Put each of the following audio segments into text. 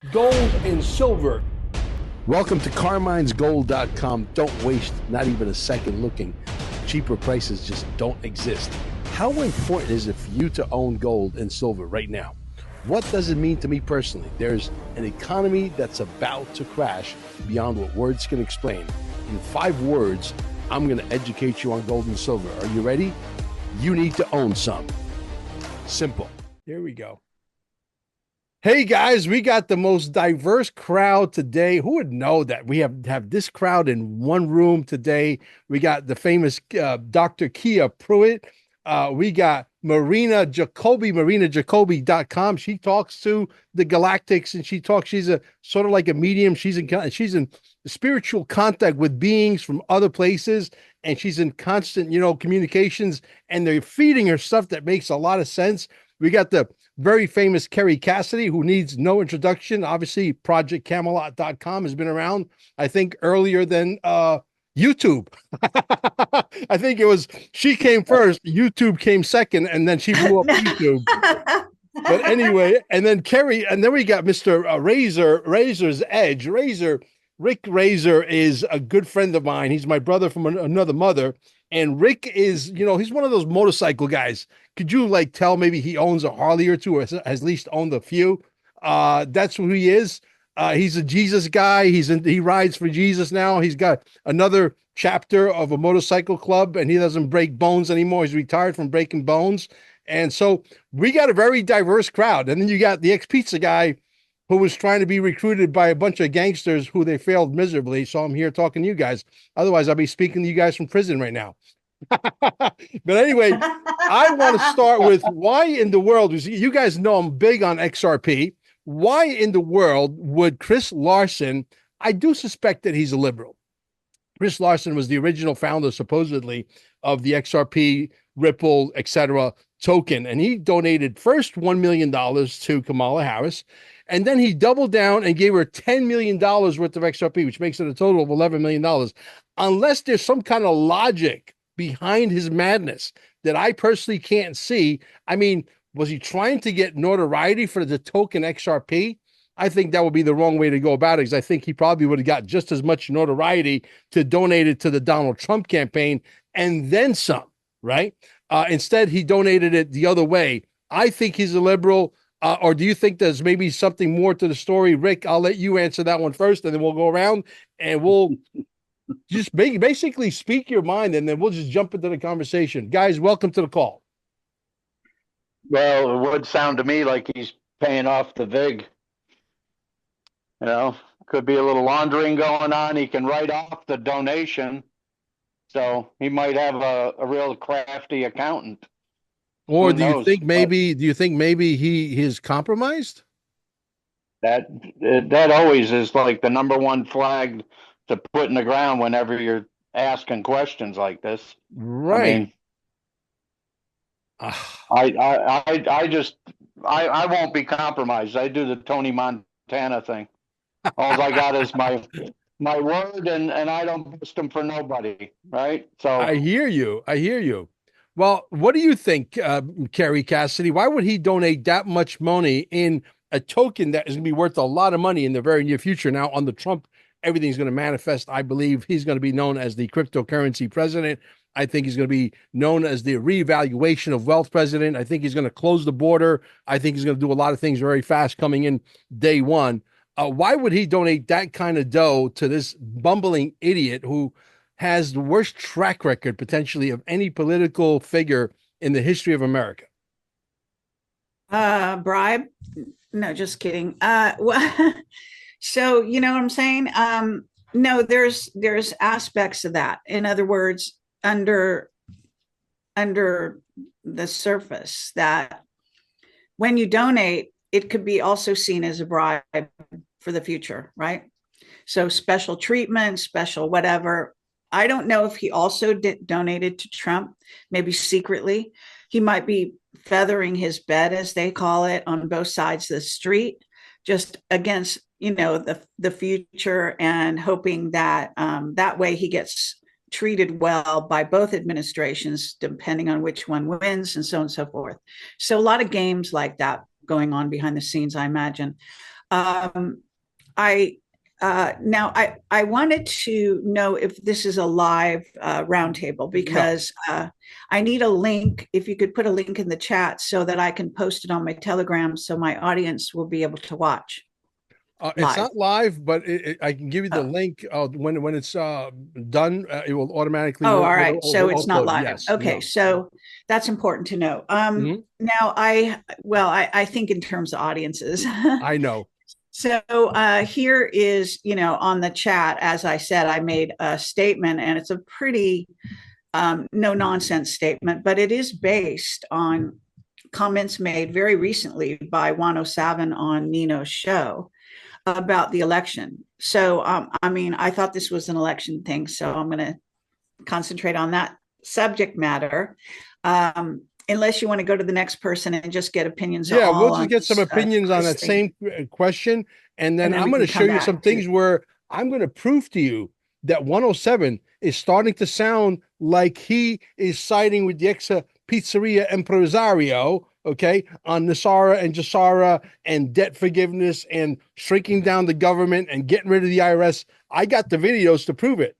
gold and silver. Welcome to Carmine'sGold.com. Don't waste not even a second looking. Cheaper prices just don't exist. How important is it for you to own gold and silver right now? What does it mean to me personally? There's an economy that's about to crash beyond what words can explain. In 5 words, I'm going to educate you on gold and silver. Are you ready? You need to own some. Simple. Here we go. Hey guys, we got the most diverse crowd today. Who would know that we have this crowd in one room today? We got the famous Dr. Kia Pruitt. We got Marina Jacoby, marinajacoby.com. She talks to the Galactics and she's a sort of like a medium. She's in spiritual contact with beings from other places, and she's in constant, communications, and they're feeding her stuff that makes a lot of sense. We got the very famous Kerry, Kassidy, who needs no introduction. Obviously, ProjectCamelot.com has been around, I think, earlier than YouTube. I think she came first, YouTube came second, and then she blew up YouTube. But anyway, and then Kerry, and then we got Mr. Razor's Edge. Rick Razor is a good friend of mine. He's my brother from another mother. And Rick is, he's one of those motorcycle guys. Could you tell maybe he owns a Harley or two, or has at least owned a few? That's who he is. He's a Jesus guy. He rides for Jesus now. He's got another chapter of a motorcycle club, and he doesn't break bones anymore. He's retired from breaking bones. And so we got a very diverse crowd. And then you got the ex-pizza guy who was trying to be recruited by a bunch of gangsters who they failed miserably. So I'm here talking to you guys. Otherwise, I'll be speaking to you guys from prison right now. But anyway, I want to start with why in the world, you guys know I'm big on XRP. Why in the world would Chris Larson, I do suspect that he's a liberal. Chris Larson was the original founder, supposedly, of the XRP, Ripple, etc. token. And he donated first $1 million to Kamala Harris. And then he doubled down and gave her $10 million worth of XRP, which makes it a total of $11 million. Unless there's some kind of logic behind his madness that I personally can't see. I mean, was he trying to get notoriety for the token XRP? I think that would be the wrong way to go about it, because I think he probably would have got just as much notoriety to donate it to the Donald Trump campaign and then some, right? Instead, he donated it the other way. I think he's a liberal. Or do you think there's maybe something more to the story? Rick, I'll let you answer that one first, and then we'll go around and we'll just basically speak your mind, and then we'll just jump into the conversation. Guys, welcome to the call. Well, it would sound to me like he's paying off the VIG. Could be a little laundering going on. He can write off the donation. So he might have a real crafty accountant. Or do you think maybe he is compromised? That always is like the number one flag to put in the ground whenever you're asking questions like this. Right. I won't be compromised. I do the Tony Montana thing. All I got is my word, and I don't bust them for nobody. Right. So I hear you. Well, what do you think, Kerry, Kassidy? Why would he donate that much money in a token that is going to be worth a lot of money in the very near future? Now, on the Trump, everything's going to manifest. I believe he's going to be known as the cryptocurrency president. I think he's going to be known as the reevaluation of wealth president. I think he's going to close the border. I think he's going to do a lot of things very fast coming in day one. Why would he donate that kind of dough to this bumbling idiot who has the worst track record potentially of any political figure in the history of America? Bribe? No, just kidding. Well, so you know what I'm saying? No, there's aspects of that. In other words, under the surface, that when you donate, it could be also seen as a bribe for the future, right? So special treatment, special whatever. I don't know if he also donated to Trump, maybe secretly. He might be feathering his bed, as they call it, on both sides of the street, just against, the future, and hoping that that way he gets treated well by both administrations, depending on which one wins, and so on and so forth. So a lot of games like that going on behind the scenes, I imagine. Um, I now I wanted to know if this is a live roundtable because I need a link. If you could put a link in the chat so that I can post it on my Telegram, so my audience will be able to watch. It's not live, but I can give you the Oh. link when it's done. It will automatically. Oh, all right. So it's not upload. live. Yes. Okay, No. so that's important to know. Mhm. Now I think in terms of audiences. I know. So here is, on the chat, as I said, I made a statement, and it's a pretty no nonsense statement, but it is based on comments made very recently by Juan 7 on Nino's show about the election. So, I thought this was an election thing, so I'm going to concentrate on that subject matter. Unless you want to go to the next person and just get opinions Yeah, we'll all just on get some opinions on Chris that thing. same question, and then We I'm going can to show come you some back to. things where I'm going to prove to you that 107 is starting to sound like he is siding with the ex pizzeria impresario, okay, on Nasara and Jasara and debt forgiveness and shrinking down the government and getting rid of the IRS. I got the videos to prove it,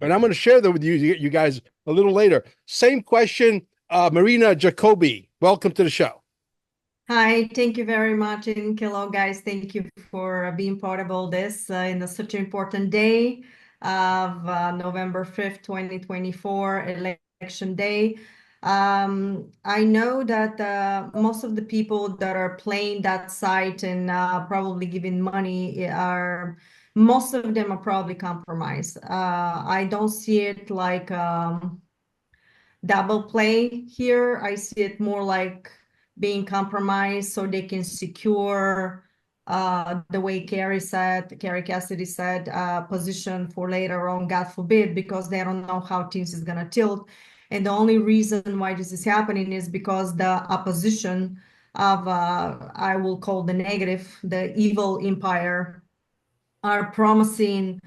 and I'm going to share them with you guys a little later. Same question, Marina Jacoby. Welcome to the show. Hi, thank you very much. And hello, guys. Thank you for being part of all this in such an important day of November 5th, 2024, election day. I know that most of the people that are playing that site and probably giving money most of them are probably compromised. I don't see it like double play here. I see it more like being compromised so they can secure the way Kerry Kassidy said, position for later on, God forbid, because they don't know how things is gonna tilt. And the only reason why this is happening is because the opposition of, I will call the negative, the evil empire, are promising,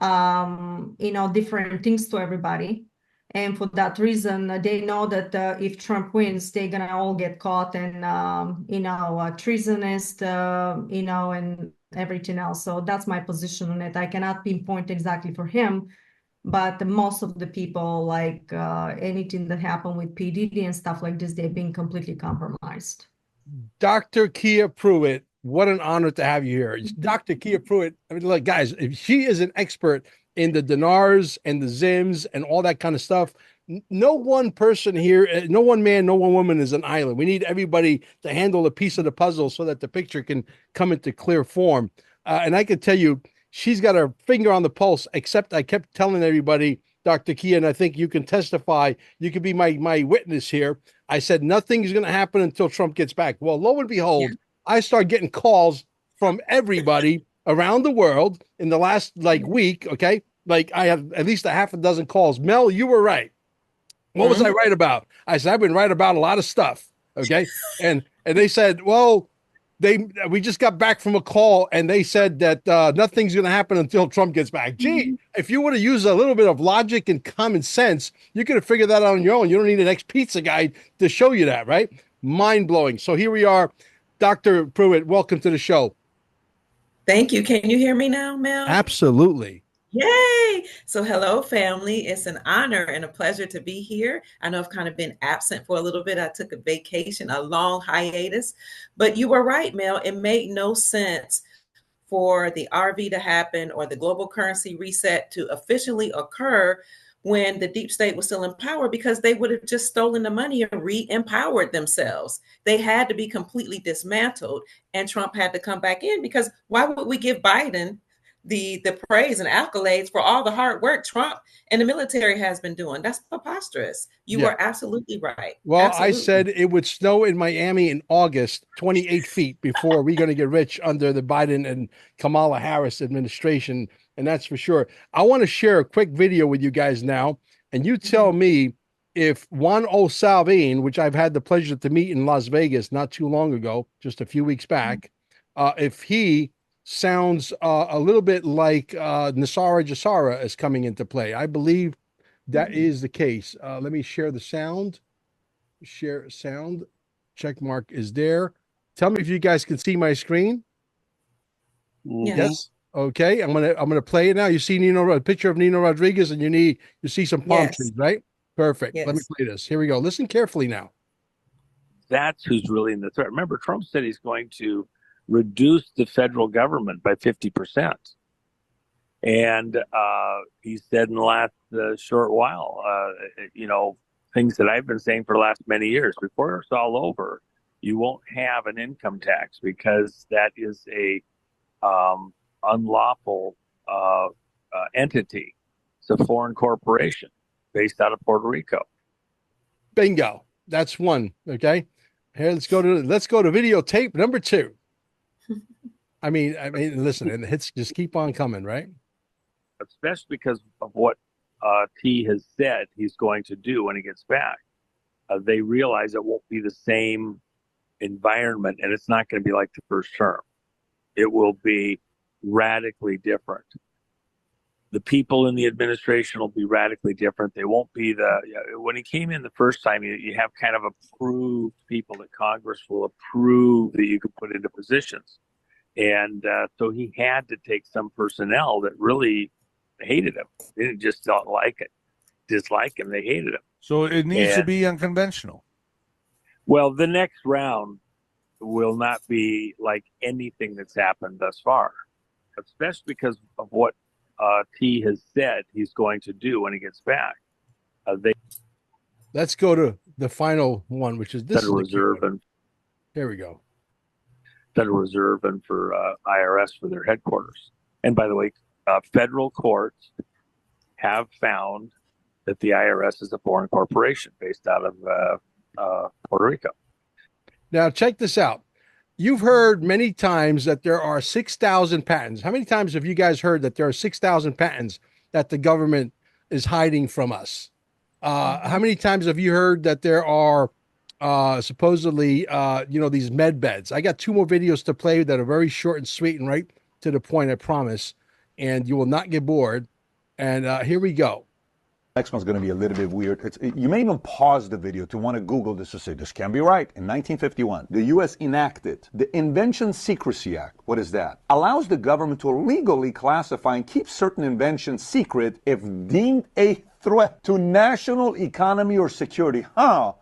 different things to everybody. And for that reason, they know that if Trump wins, they're gonna all get caught and treasonous, and everything else. So that's my position on it. I cannot pinpoint exactly for him, but most of the people, like anything that happened with PDD and stuff like this, they've been completely compromised. Dr. Kia Pruitt, what an honor to have you here. Dr. Kia Pruitt, I mean, look, guys, if she is an expert in the dinars and the Zims and all that kind of stuff. No one person here, no one man, no one woman is an island. We need everybody to handle a piece of the puzzle so that the picture can come into clear form. And I can tell you, she's got her finger on the pulse, except I kept telling everybody, Dr. Kia, and I think you can testify, you can be my witness here. I said, nothing's going to happen until Trump gets back. Well, lo and behold, I start getting calls from everybody around the world in the last week. Okay. Like I have at least a half a dozen calls. Mel, you were right. What was I right about? I said, I've been right about a lot of stuff. Okay. And they said, well, we just got back from a call and they said that nothing's going to happen until Trump gets back. Gee, if you would have used a little bit of logic and common sense, you could have figured that out on your own. You don't need an ex-pizza guy to show you that, right? Mind blowing. So here we are. Dr. Pruitt, welcome to the show. Thank you. Can you hear me now, Mel? Absolutely. Yay! So hello, family. It's an honor and a pleasure to be here. I know I've kind of been absent for a little bit. I took a vacation, a long hiatus, but you were right, Mel. It made no sense for the RV to happen or the global currency reset to officially occur when the deep state was still in power, because they would have just stolen the money and re-empowered themselves. They had to be completely dismantled, and Trump had to come back in, because why would we give Biden the praise and accolades for all the hard work Trump and the military has been doing? That's preposterous. You were absolutely right. Well, absolutely. I said it would snow in Miami in August, 28 feet before we're going to get rich under the Biden and Kamala Harris administration. And that's for sure. I want to share a quick video with you guys now. And you tell me if Juan Salvin, which I've had the pleasure to meet in Las Vegas not too long ago, just a few weeks back, if he sounds a little bit like Nasara Jasara is coming into play. I believe that is the case. Let me share the sound. Share sound. Check mark is there. Tell me if you guys can see my screen. Yes. Okay. I'm gonna play it now. You see a picture of Nino Rodriguez, and you see some palm trees, right? Perfect. Yes. Let me play this. Here we go. Listen carefully now. That's who's really in the threat. Remember, Trump said he's going to reduce the federal government by 50%. And he said in the last short while, things that I've been saying for the last many years, before it's all over, you won't have an income tax because that is a unlawful entity. It's a foreign corporation based out of Puerto Rico. Bingo. That's one. Okay. Here, let's go to videotape number 2. I mean, listen, and the hits just keep on coming, right? Especially because of what T has said he's going to do when he gets back. They realize it won't be the same environment, and it's not going to be like the first term. It will be radically different. The people in the administration will be radically different. They won't be when he came in the first time, you have kind of approved people that Congress will approve that you can put into positions. And so he had to take some personnel that really hated him. They didn't just don't dislike him. They hated him. So it needs to be unconventional. Well, the next round will not be like anything that's happened thus far, especially because of what T has said he's going to do when he gets back. Let's go to the final one, which is this Federal Reserve, and here we go. Federal Reserve and for IRS for their headquarters. And by the way, federal courts have found that the IRS is a foreign corporation based out of Puerto Rico. Now, check this out. You've heard many times that there are 6,000 patents. How many times have you guys heard that there are 6,000 patents that the government is hiding from us? How many times have you heard that there are supposedly, these med beds? I got 2 more videos to play that are very short and sweet and right to the point, I promise. And you will not get bored. And here we go. Next one's going to be a little bit weird. You may even pause the video to want to Google this to say, this can't be right. In 1951, the U.S. enacted the Invention Secrecy Act. What is that? Allows the government to legally classify and keep certain inventions secret if deemed a threat to national economy or security.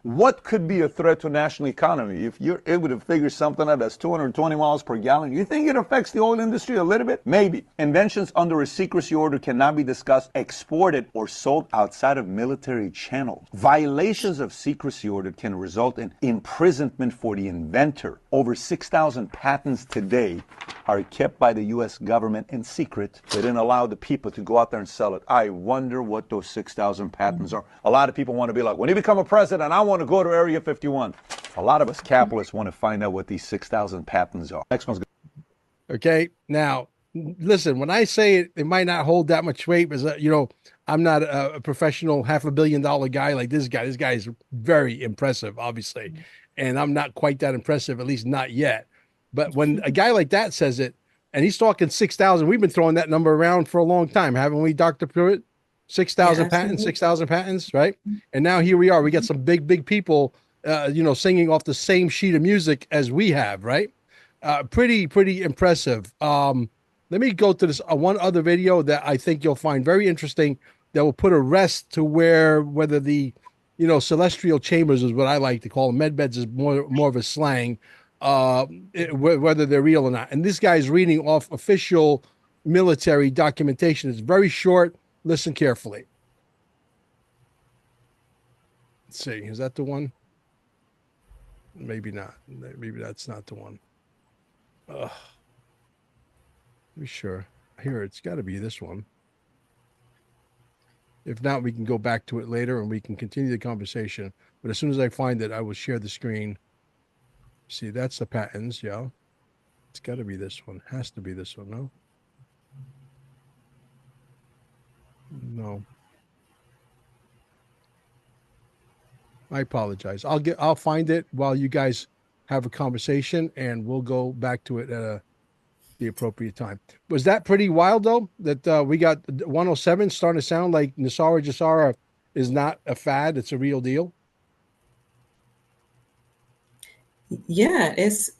What could be a threat to national economy? If you're able to figure something out that's 220 miles per gallon, you think it affects the oil industry a little bit? Maybe. Inventions under a secrecy order cannot be discussed, exported, or sold outside of military channels. Violations of secrecy order can result in imprisonment for the inventor. Over 6,000 patents today are kept by the U.S. government in secret. They didn't allow the people to go out there and sell it. I wonder what those 6,000 patents are. A lot of people want to be like, when you become a president, I want to go to Area 51. A lot of us capitalists want to find out what these 6,000 patents are. Next one's good. Okay. Now, listen, when I say it might not hold that much weight, because, I'm not a professional $500 million guy like this guy. This guy is very impressive, obviously. And I'm not quite that impressive, at least not yet. But when a guy like that says it, and he's talking 6,000, we've been throwing that number around for a long time, haven't we, Dr. Pruitt? 6,000 patents, 6,000 patents, right? And now here we are. We got some big people, singing off the same sheet of music as we have, right? Pretty impressive. Let me go to this one other video that I think you'll find very interesting that will put a rest to whether the celestial chambers is what I like to call them. Med beds is more of a slang, whether they're real or not. And this guy's reading off official military documentation. It's very short. Listen carefully. Let's see. Is that the one? Maybe not. Maybe that's not the one. Be sure. Here, it's got to be this one. If not, we can go back to it later and we can continue the conversation. But as soon as I find it, I will share the screen. See, that's the patents, yeah. It's got to be this one. Has to be this one, no? No. I apologize. I'll find it while you guys have a conversation, and we'll go back to it at the appropriate time. Was that pretty wild though? That we got 107 starting to sound like Nasara Jasara is not a fad; it's a real deal. Yeah, it's.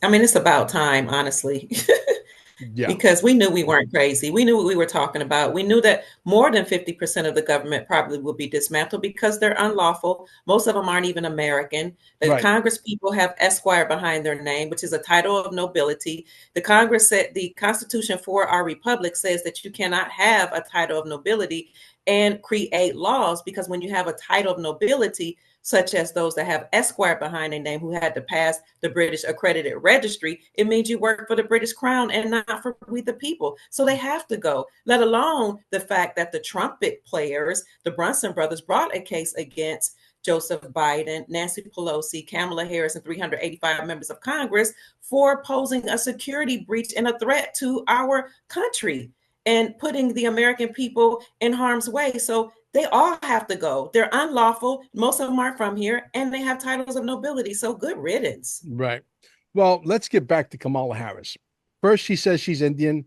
I mean, it's about time, honestly. Yeah. Because we knew we weren't crazy. We knew what we were talking about. We knew that more than 50% of the government probably would be dismantled because they're unlawful. Most of them aren't even American. The Right. Congress people have Esquire behind their name, which is a title of nobility. The Congress said the Constitution for our republic says that you cannot have a title of nobility and create laws, because when you have a title of nobility, such as those that have Esquire behind their name, who had to pass the British accredited registry, it means you work for the British Crown and not for we the people. So they have to go, let alone the fact that the trumpet players, the Brunson brothers, brought a case against Joseph Biden, Nancy Pelosi, Kamala Harris, and 385 members of Congress for posing a security breach and a threat to our country and putting the American people in harm's way. So they all have to go. They're unlawful. Most of them aren't from here, and they have titles of nobility. So good riddance. Right. Well, let's get back to Kamala Harris. First, she says she's Indian.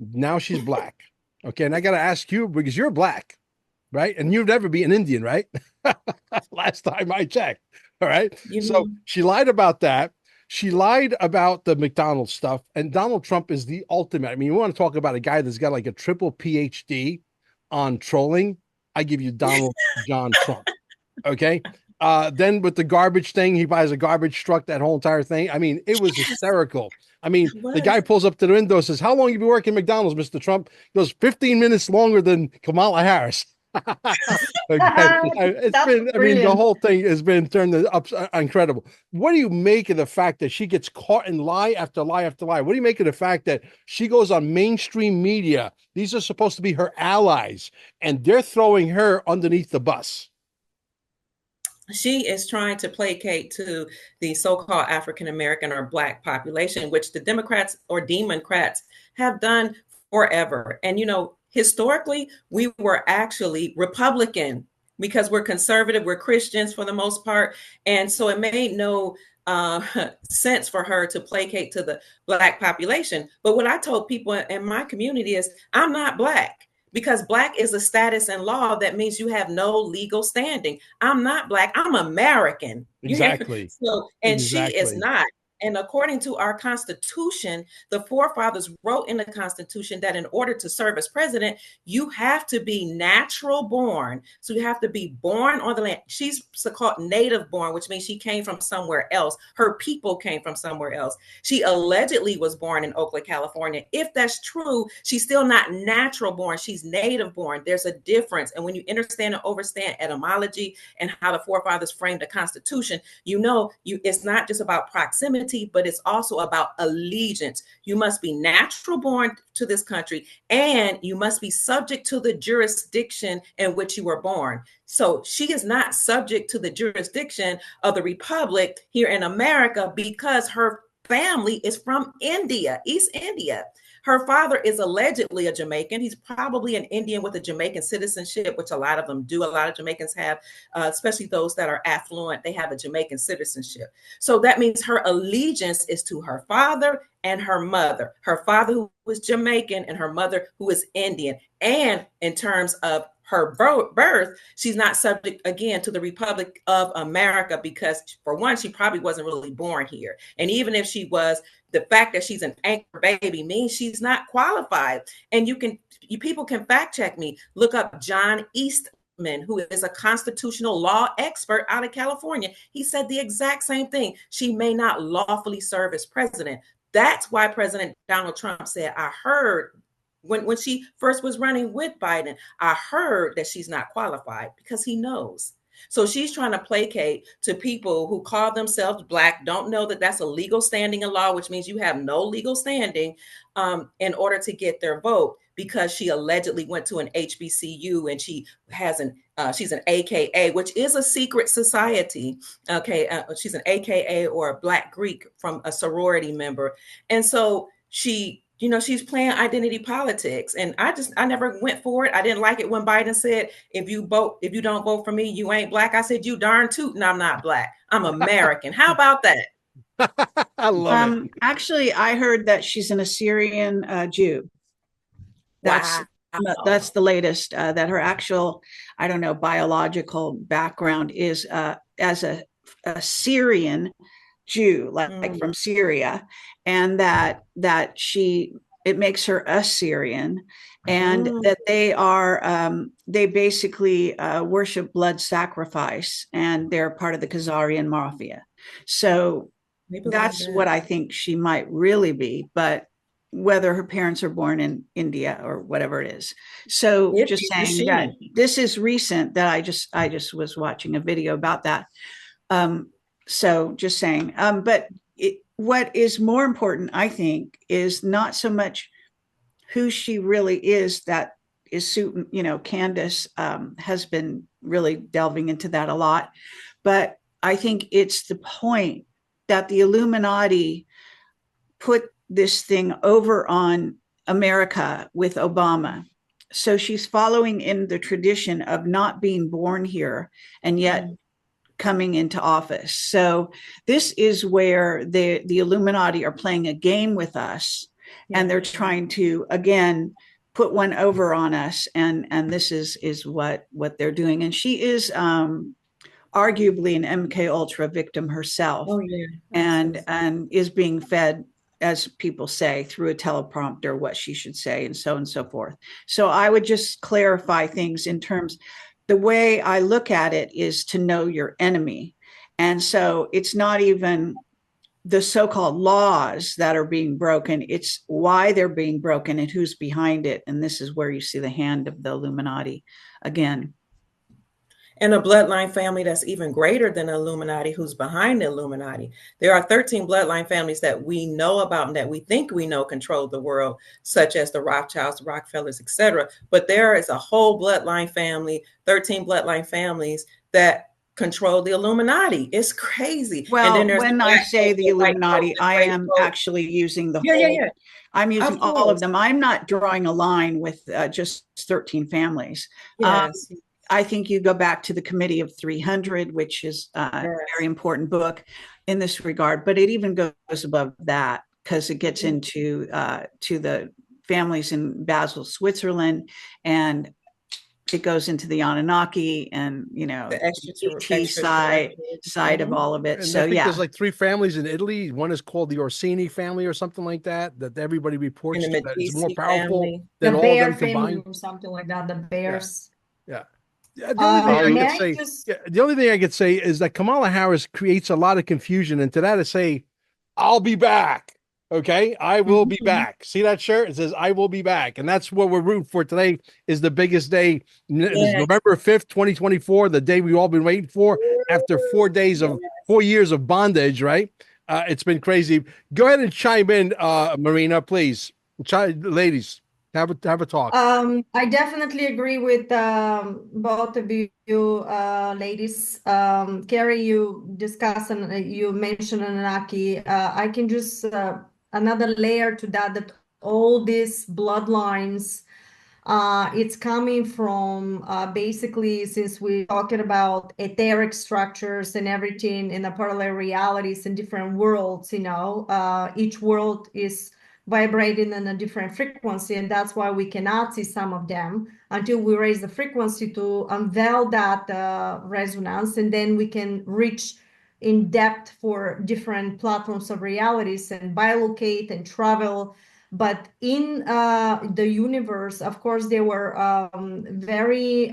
Now she's black. Okay. And I got to ask you, because you're black, right? And you'd never be an Indian, right? Last time I checked. All right. So she lied about that. She lied about the McDonald's stuff. And Donald Trump is the ultimate. I mean, you want to talk about a guy that's got like a triple PhD on trolling. I give you Donald John Trump. Okay. Then with the garbage thing, he buys a garbage truck, that whole entire thing. I mean, it was hysterical. I mean, the guy pulls up to the window and says, "How long you been working at McDonald's, Mr. Trump?" He goes, 15 minutes longer than Kamala Harris. It's been, I mean, the whole thing has been turned up incredible. What do you make of the fact that she gets caught in lie after lie after lie? What do you make of the fact that she goes on mainstream media? These are supposed to be her allies, and they're throwing her underneath the bus. She is trying to placate to the so-called African-American or Black population, which the Democrats or Democrats have done forever. And, you know, historically, we were actually Republican because we're conservative, we're Christians for the most part. And so it made no sense for her to placate to the Black population. But what I told people in my community is, I'm not Black. Because Black is a status in law that means you have no legal standing. I'm not Black, I'm American. Exactly. So, and exactly. She is not. And according to our Constitution, the forefathers wrote in the Constitution that in order to serve as president, you have to be natural born. So you have to be born on the land. She's so-called native born, which means she came from somewhere else. Her people came from somewhere else. She allegedly was born in Oakland, California. If that's true, she's still not natural born. She's native born. There's a difference. And when you understand and overstand etymology and how the forefathers framed the Constitution, you know, it's not just about proximity, but it's also about allegiance. You must be natural born to this country, and you must be subject to the jurisdiction in which you were born. So she is not subject to the jurisdiction of the Republic here in America because her family is from India, East India. Her father is allegedly a Jamaican. He's probably an Indian with a Jamaican citizenship, which a lot of them do. A lot of Jamaicans have, especially those that are affluent, they have a Jamaican citizenship. So that means her allegiance is to her father and her mother. Her father, who was Jamaican, and her mother, who is Indian. And in terms of her birth, she's not subject, again, to the Republic of America because, for one, she probably wasn't really born here. And even if she was, the fact that she's an anchor baby means she's not qualified. And you people can fact check me. Look up John Eastman, who is a constitutional law expert out of California. He said the exact same thing. She may not lawfully serve as president. That's why President Donald Trump said, I heard when she first was running with Biden, I heard that she's not qualified, because he knows. So she's trying to placate to people who call themselves Black, don't know that that's a legal standing in law, which means you have no legal standing in order to get their vote, because she allegedly went to an HBCU and she has she's an AKA, which is a secret society. Okay, she's an AKA, or a Black Greek, from a sorority member. And so she's playing identity politics. And I never went for it. I didn't like it when Biden said, if you don't vote for me, you ain't Black. I said, you darn tootin', I'm not Black. I'm American. How about that? I love it. Actually, I heard that she's an Assyrian Jew. That's the latest, that her actual, I don't know, biological background is as a Syrian Jew, like from Syria, and that she it makes her Assyrian, and that they basically worship blood sacrifice, and they're part of the Khazarian mafia. So that's what I think she might really be, but whether her parents are born in India or whatever it is. So just saying that this is recent, that I just was watching a video about that. So just saying, but what is more important, I think, is not so much who she really is. That is, Candace has been really delving into that a lot. But I think it's the point that the Illuminati put this thing over on America with Obama. So she's following in the tradition of not being born here and yet coming into office. So this is where the Illuminati are playing a game with us, and they're trying to, again, put one over on us. And this is what they're doing. And she is arguably an MK Ultra victim herself. And is being fed, as people say, through a teleprompter what she should say, and so forth. So I would just clarify things in terms, the way I look at it is to know your enemy. And so it's not even the so-called laws that are being broken, it's why they're being broken and who's behind it. And this is where you see the hand of the Illuminati again. And a bloodline family that's even greater than the Illuminati, who's behind the Illuminati. There are 13 bloodline families that we know about and that we think we know control the world, such as the Rothschilds, the Rockefellers, etc. But there is a whole bloodline family, 13 bloodline families that control the Illuminati. It's crazy. Well, and then when I say the Illuminati, I am actually using the whole. I'm using all of them. I'm not drawing a line with just 13 families. Yes. I think you go back to the Committee of 300, which is a very important book in this regard, but it even goes above that, because it gets into to the families in Basel, Switzerland, and it goes into the Anunnaki and, the ET side of all of it. And so, I think there's like 3 families in Italy. One is called the Orsini family or something like that, that everybody reports to, that it's more powerful than all of them combined. Or something like that, the Bears. Yeah. The only thing I could say is that Kamala Harris creates a lot of confusion, and to that I say, I'll be back. Okay, I will be back. See that shirt? It says I will be back. And that's what we're rooting for today, is the biggest day. November 5th, 2024, the day we've all been waiting for, after 4 years of bondage, right? It's been crazy. Go ahead and chime in, Marina, please. Ladies. Have a talk. I definitely agree with both of you, ladies. Kerry, you discussed and you mentioned Anunnaki. I can just another layer to that all these bloodlines, it's coming from basically, since we're talking about etheric structures and everything in the parallel realities in different worlds, each world is vibrating in a different frequency, and that's why we cannot see some of them until we raise the frequency to unveil that resonance, and then we can reach in depth for different platforms of realities and bilocate and travel. But in the universe, of course, there were very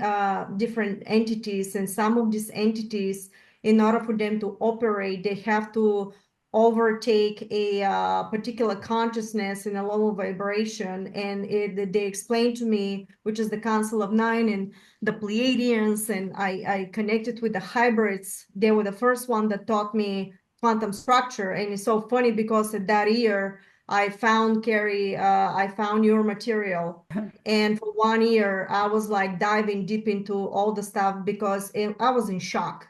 different entities, and some of these entities, in order for them to operate, they have to overtake a particular consciousness in a lower vibration. And they explained to me, which is the Council of Nine and the Pleiadians, and I connected with the hybrids. They were the first one that taught me quantum structure. And it's so funny because that year I found, Kerry, I found your material. And for 1 year, I was like diving deep into all the stuff because I was in shock.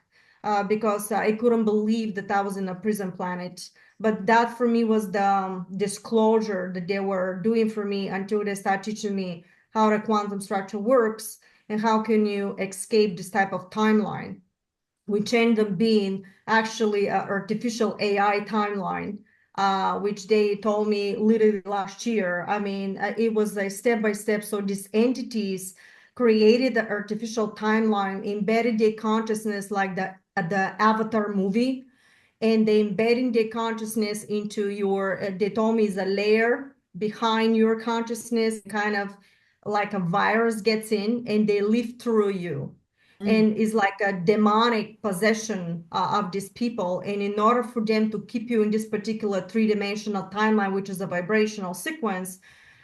Because I couldn't believe that I was in a prison planet. But that for me was the disclosure that they were doing for me until they start teaching me how the quantum structure works and how can you escape this type of timeline, which ended up being actually an artificial AI timeline, which they told me literally last year. I mean, it was a step-by-step. So these entities created the artificial timeline, embedded their consciousness like the Avatar movie, and they embedding their consciousness into your, they told me is a layer behind your consciousness, kind of like a virus gets in and they live through you. And is like a demonic possession of these people. And in order for them to keep you in this particular three-dimensional timeline, which is a vibrational sequence,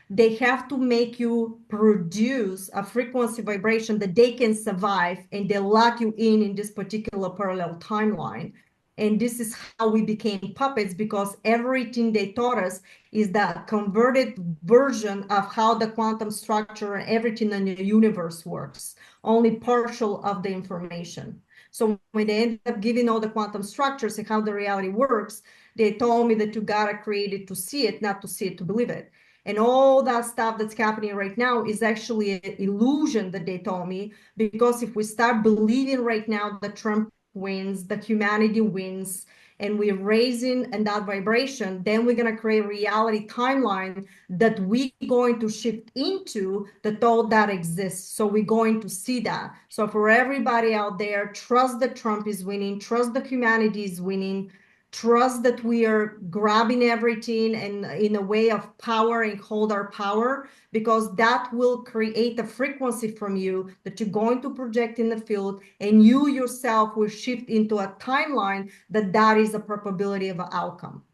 they have to make you produce a frequency vibration that they can survive, and they lock you in this particular parallel timeline. And this is how we became puppets, because everything they taught us is the converted version of how the quantum structure and everything in the universe works, only partial of the information. So when they ended up giving all the quantum structures and how the reality works, they told me that you gotta create it to see it, not to see it to believe it. And all that stuff that's happening right now is actually an illusion that they told me, because if we start believing right now that Trump wins, that humanity wins, and we're raising and that vibration, then we're going to create a reality timeline that we're going to shift into, that all that exists. So we're going to see that. So for everybody out there, trust that Trump is winning, trust that humanity is winning, trust that we are grabbing everything and in a way of power and hold our power, because that will create a frequency from you that you're going to project in the field, and you yourself will shift into a timeline that is a probability of an outcome.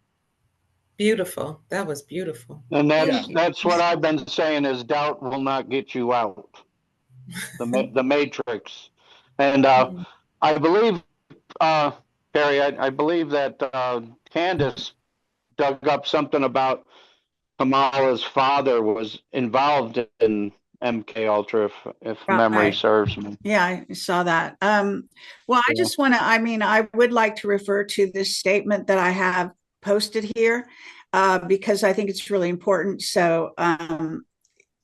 Beautiful. That was beautiful. And that's what I've been saying, is doubt will not get you out. The matrix. And I believe, Kerry, I believe that Candace dug up something about Kamala's father was involved in MK Ultra, if memory serves me. Yeah, I saw that. Well, I just want to, I would like to refer to this statement that I have posted here, because I think it's really important. So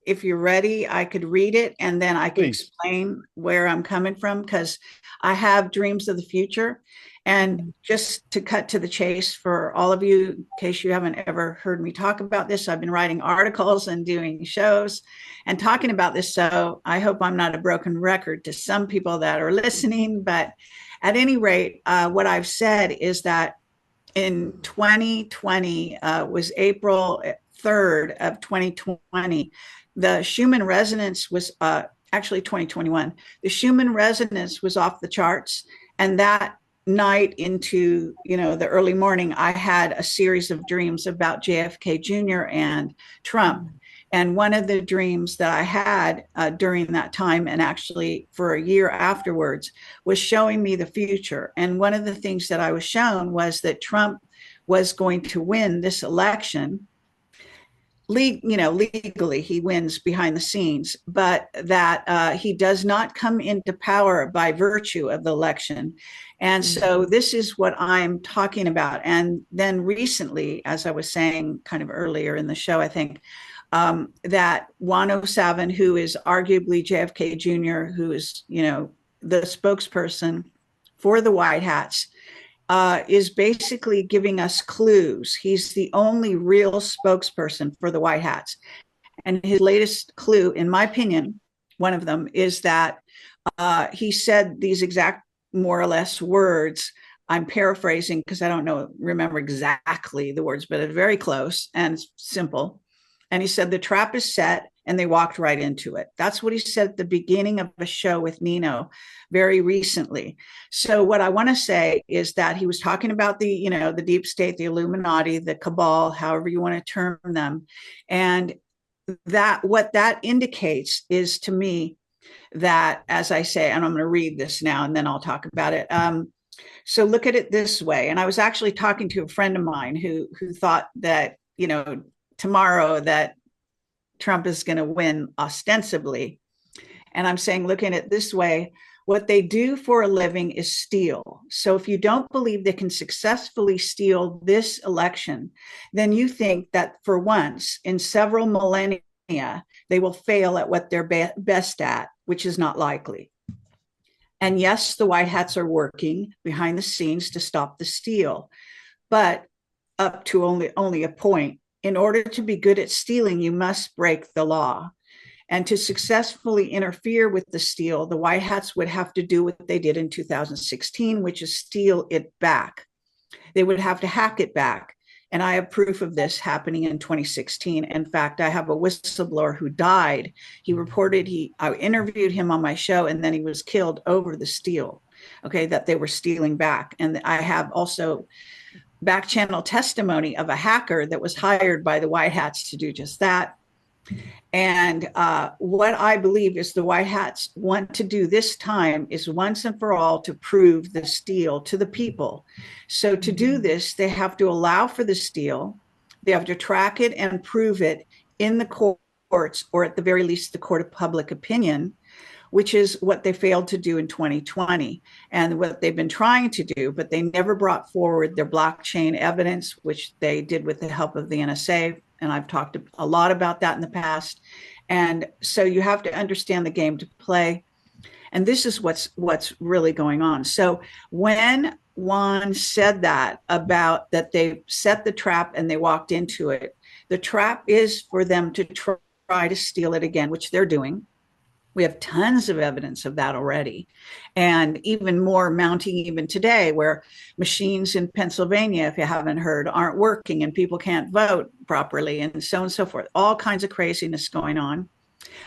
if you're ready, I could read it, and then I can explain where I'm coming from, because I have dreams of the future. And just to cut to the chase for all of you, in case you haven't ever heard me talk about this, I've been writing articles and doing shows and talking about this. So I hope I'm not a broken record to some people that are listening. But at any rate, what I've said is that in 2020, was April 3rd of 2020, the Schumann resonance was actually 2021. The Schumann resonance was off the charts. And that night into the early morning, I had a series of dreams about JFK Jr. and Trump. And one of the dreams that I had during that time, and actually for a year afterwards, was showing me the future. And one of the things that I was shown was that Trump was going to win this election. Legally, he wins behind the scenes, but that he does not come into power by virtue of the election. And so this is what I'm talking about. And then recently, as I was saying kind of earlier in the show, I think, that Juan 07, who is arguably JFK Jr., who is, the spokesperson for the White Hats, is basically giving us clues. He's the only real spokesperson for the White Hats. And his latest clue, in my opinion, one of them, is that he said these exact, more or less, words. I'm paraphrasing because I don't remember exactly the words, but it's very close and simple. And he said, the trap is set, and they walked right into it. That's what he said at the beginning of a show with Nino very recently. So what I want to say is that he was talking about the, the deep state, the Illuminati, the cabal, however you want to term them. And that what that indicates is, to me, that, as I say, and I'm going to read this now and then I'll talk about it. So look at it this way. And I was actually talking to a friend of mine who thought that, tomorrow that Trump is going to win ostensibly. And I'm saying, looking at it this way, what they do for a living is steal. So if you don't believe they can successfully steal this election, then you think that for once in several millennia, they will fail at what they're best at, which is not likely. And yes, the White Hats are working behind the scenes to stop the steal, but up to only a point. In order to be good at stealing, you must break the law. And to successfully interfere with the steal, the White Hats would have to do what they did in 2016, which is steal it back. They would have to hack it back And I have proof of this happening in 2016. In fact, I have a whistleblower who died. He reported, I interviewed him on my show, and then he was killed over the steel, okay, that they were stealing back. And I have also back channel testimony of a hacker that was hired by the White Hats to do just that. And what I believe is the White Hats want to do this time is once and for all to prove the steal to the people. So to do this, they have to allow for the steal. They have to track it and prove it in the courts, or at the very least, the court of public opinion, which is what they failed to do in 2020 and what they've been trying to do, but they never brought forward their blockchain evidence, which they did with the help of the NSA. And I've talked a lot about that in the past. And so you have to understand the game to play. And this is what's really going on. So when Juan said that about that they set the trap and they walked into it, the trap is for them to try to steal it again, which they're doing. We have tons of evidence of that already, and even more mounting even today, where machines in Pennsylvania, if you haven't heard, aren't working and people can't vote properly, and so forth. All kinds of craziness going on.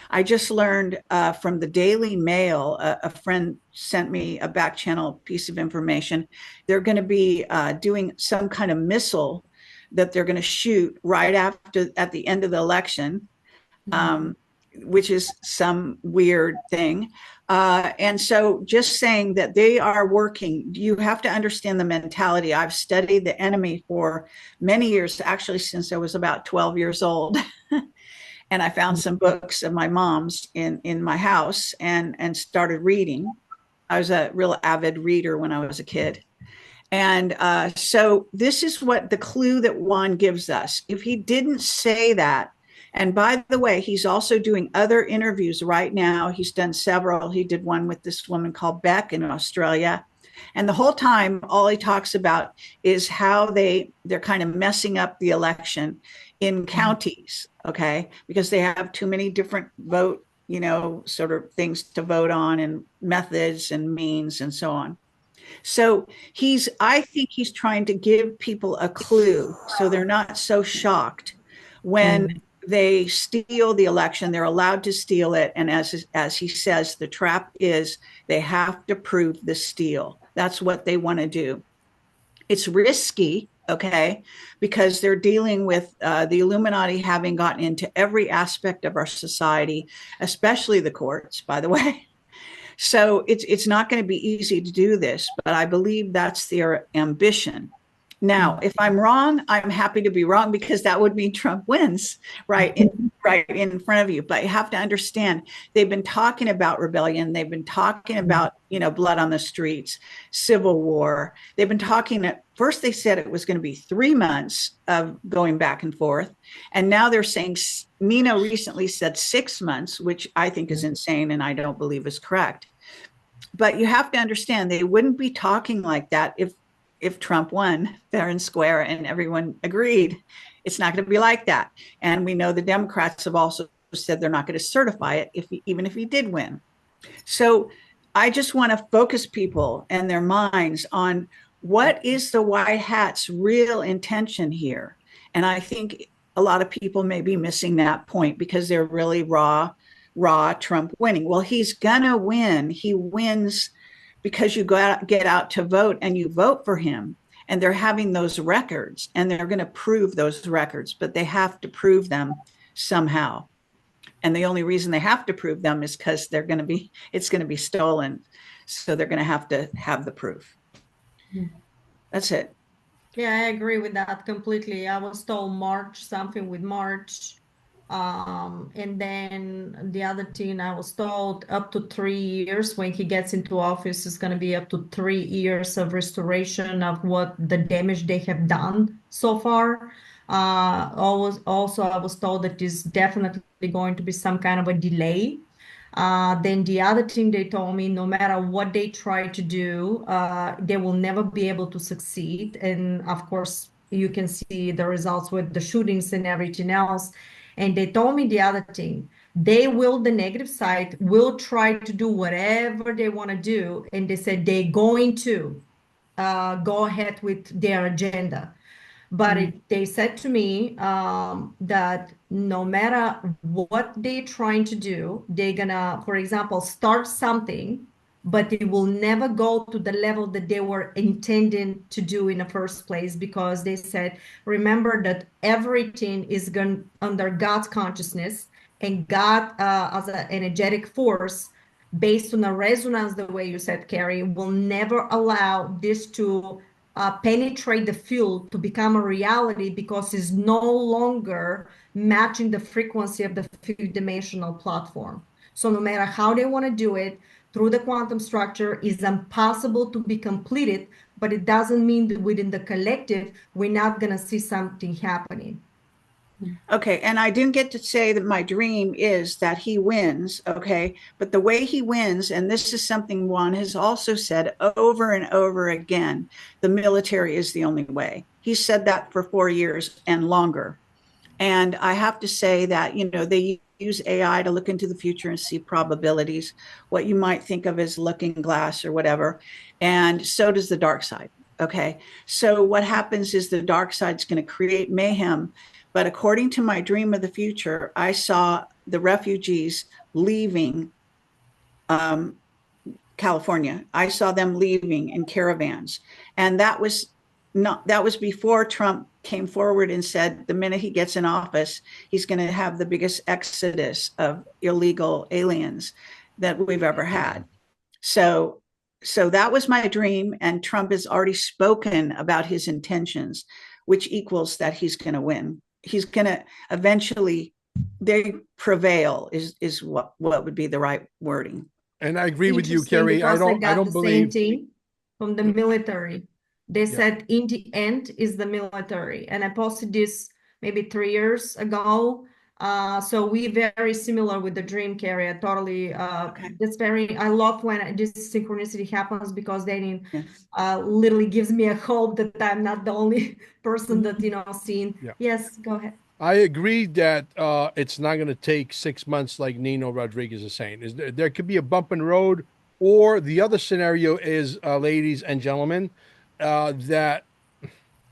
I just learned from the Daily Mail, a friend sent me a back channel piece of information. They're going to be doing some kind of missile that they're going to shoot right at the end of the election. Which is some weird thing. And so just saying that they are working, you have to understand the mentality. I've studied the enemy for many years, actually since I was about 12 years old. And I found some books of my mom's in my house and started reading. I was a real avid reader when I was a kid. And so this is what the clue that Juan gives us. If he didn't say that, and by the way, he's also doing other interviews right now. He's done several. He did one with this woman called Beck in Australia. And the whole time, all he talks about is how they're kind of messing up the election in counties, okay? Because they have too many different vote, sort of things to vote on, and methods and means and so on. So I think he's trying to give people a clue so they're not so shocked when they steal the election. They're allowed to steal it. And as he says, the trap is they have to prove the steal. That's what they want to do. It's risky, okay, because they're dealing with the Illuminati having gotten into every aspect of our society, especially the courts, by the way. So it's not going to be easy to do this, but I believe that's their ambition. Now, if I'm wrong, I'm happy to be wrong, because that would mean Trump wins right in front of you. But you have to understand, they've been talking about rebellion. They've been talking about, blood on the streets, civil war. They've been talking at first, they said it was going to be 3 months of going back and forth. And now they're saying, Nino recently said 6 months, which I think is insane and I don't believe is correct. But you have to understand, they wouldn't be talking like that if Trump won fair and square and everyone agreed. It's not going to be like that. And we know the Democrats have also said they're not going to certify it even if he did win. So I just want to focus people and their minds on what is the White Hat's real intention here. And I think a lot of people may be missing that point because they're really raw Trump winning. Well, he's going to win. He wins because you get out to vote and you vote for him, and they're having those records and they're going to prove those records, but they have to prove them somehow. And the only reason they have to prove them is because it's going to be stolen. So they're going to have the proof. That's it. Yeah, I agree with that completely. I was told something with March. And then the other thing I was told, up to 3 years when he gets into office, is going to be up to 3 years of restoration of what the damage they have done so far. Also, I was told that there's definitely going to be some kind of a delay. Then the other thing they told me, no matter what they try to do, they will never be able to succeed. And of course, you can see the results with the shootings and everything else. And they told me the other thing, the negative side will try to do whatever they want to do. And they said they're going to go ahead with their agenda. But they said to me that no matter what they're trying to do, they're gonna, for example, start something, but it will never go to the level that they were intending to do in the first place, because they said, remember that everything is going under God's consciousness, and God as an energetic force based on a resonance, the way you said, Kerry, will never allow this to penetrate the field to become a reality, because it's no longer matching the frequency of the fifth dimensional platform. So no matter how they want to do it through the quantum structure, is impossible to be completed, but it doesn't mean that within the collective, we're not going to see something happening. Okay, and I didn't get to say that my dream is that he wins, okay? But the way he wins, and this is something Juan has also said over and over again, the military is the only way. He said that for 4 years and longer. And I have to say that, you know, they use AI to look into the future and see probabilities, what you might think of as looking glass or whatever. And so does the dark side, okay? So what happens is the dark side's going to create mayhem. But according to my dream of the future, I saw the refugees leaving California. I saw them leaving in caravans. And that was before Trump came forward and said the minute he gets in office, he's going to have the biggest exodus of illegal aliens that we've ever had. So that was my dream. And Trump has already spoken about his intentions, which equals that he's going to win. He's going to eventually, they prevail is what would be the right wording. And I agree with you, Kerry. I don't believe same thing from the military. They said in the end is the military. And I posted this maybe 3 years ago. So we very similar with the dream, Kerry. I totally, I love when this synchronicity happens, because then it literally gives me a hope that I'm not the only person that, you know, seeing. Yeah. Yes, go ahead. I agree that it's not going to take 6 months like Nino Rodriguez is saying. There could be a bump in the road, or the other scenario is, ladies and gentlemen, that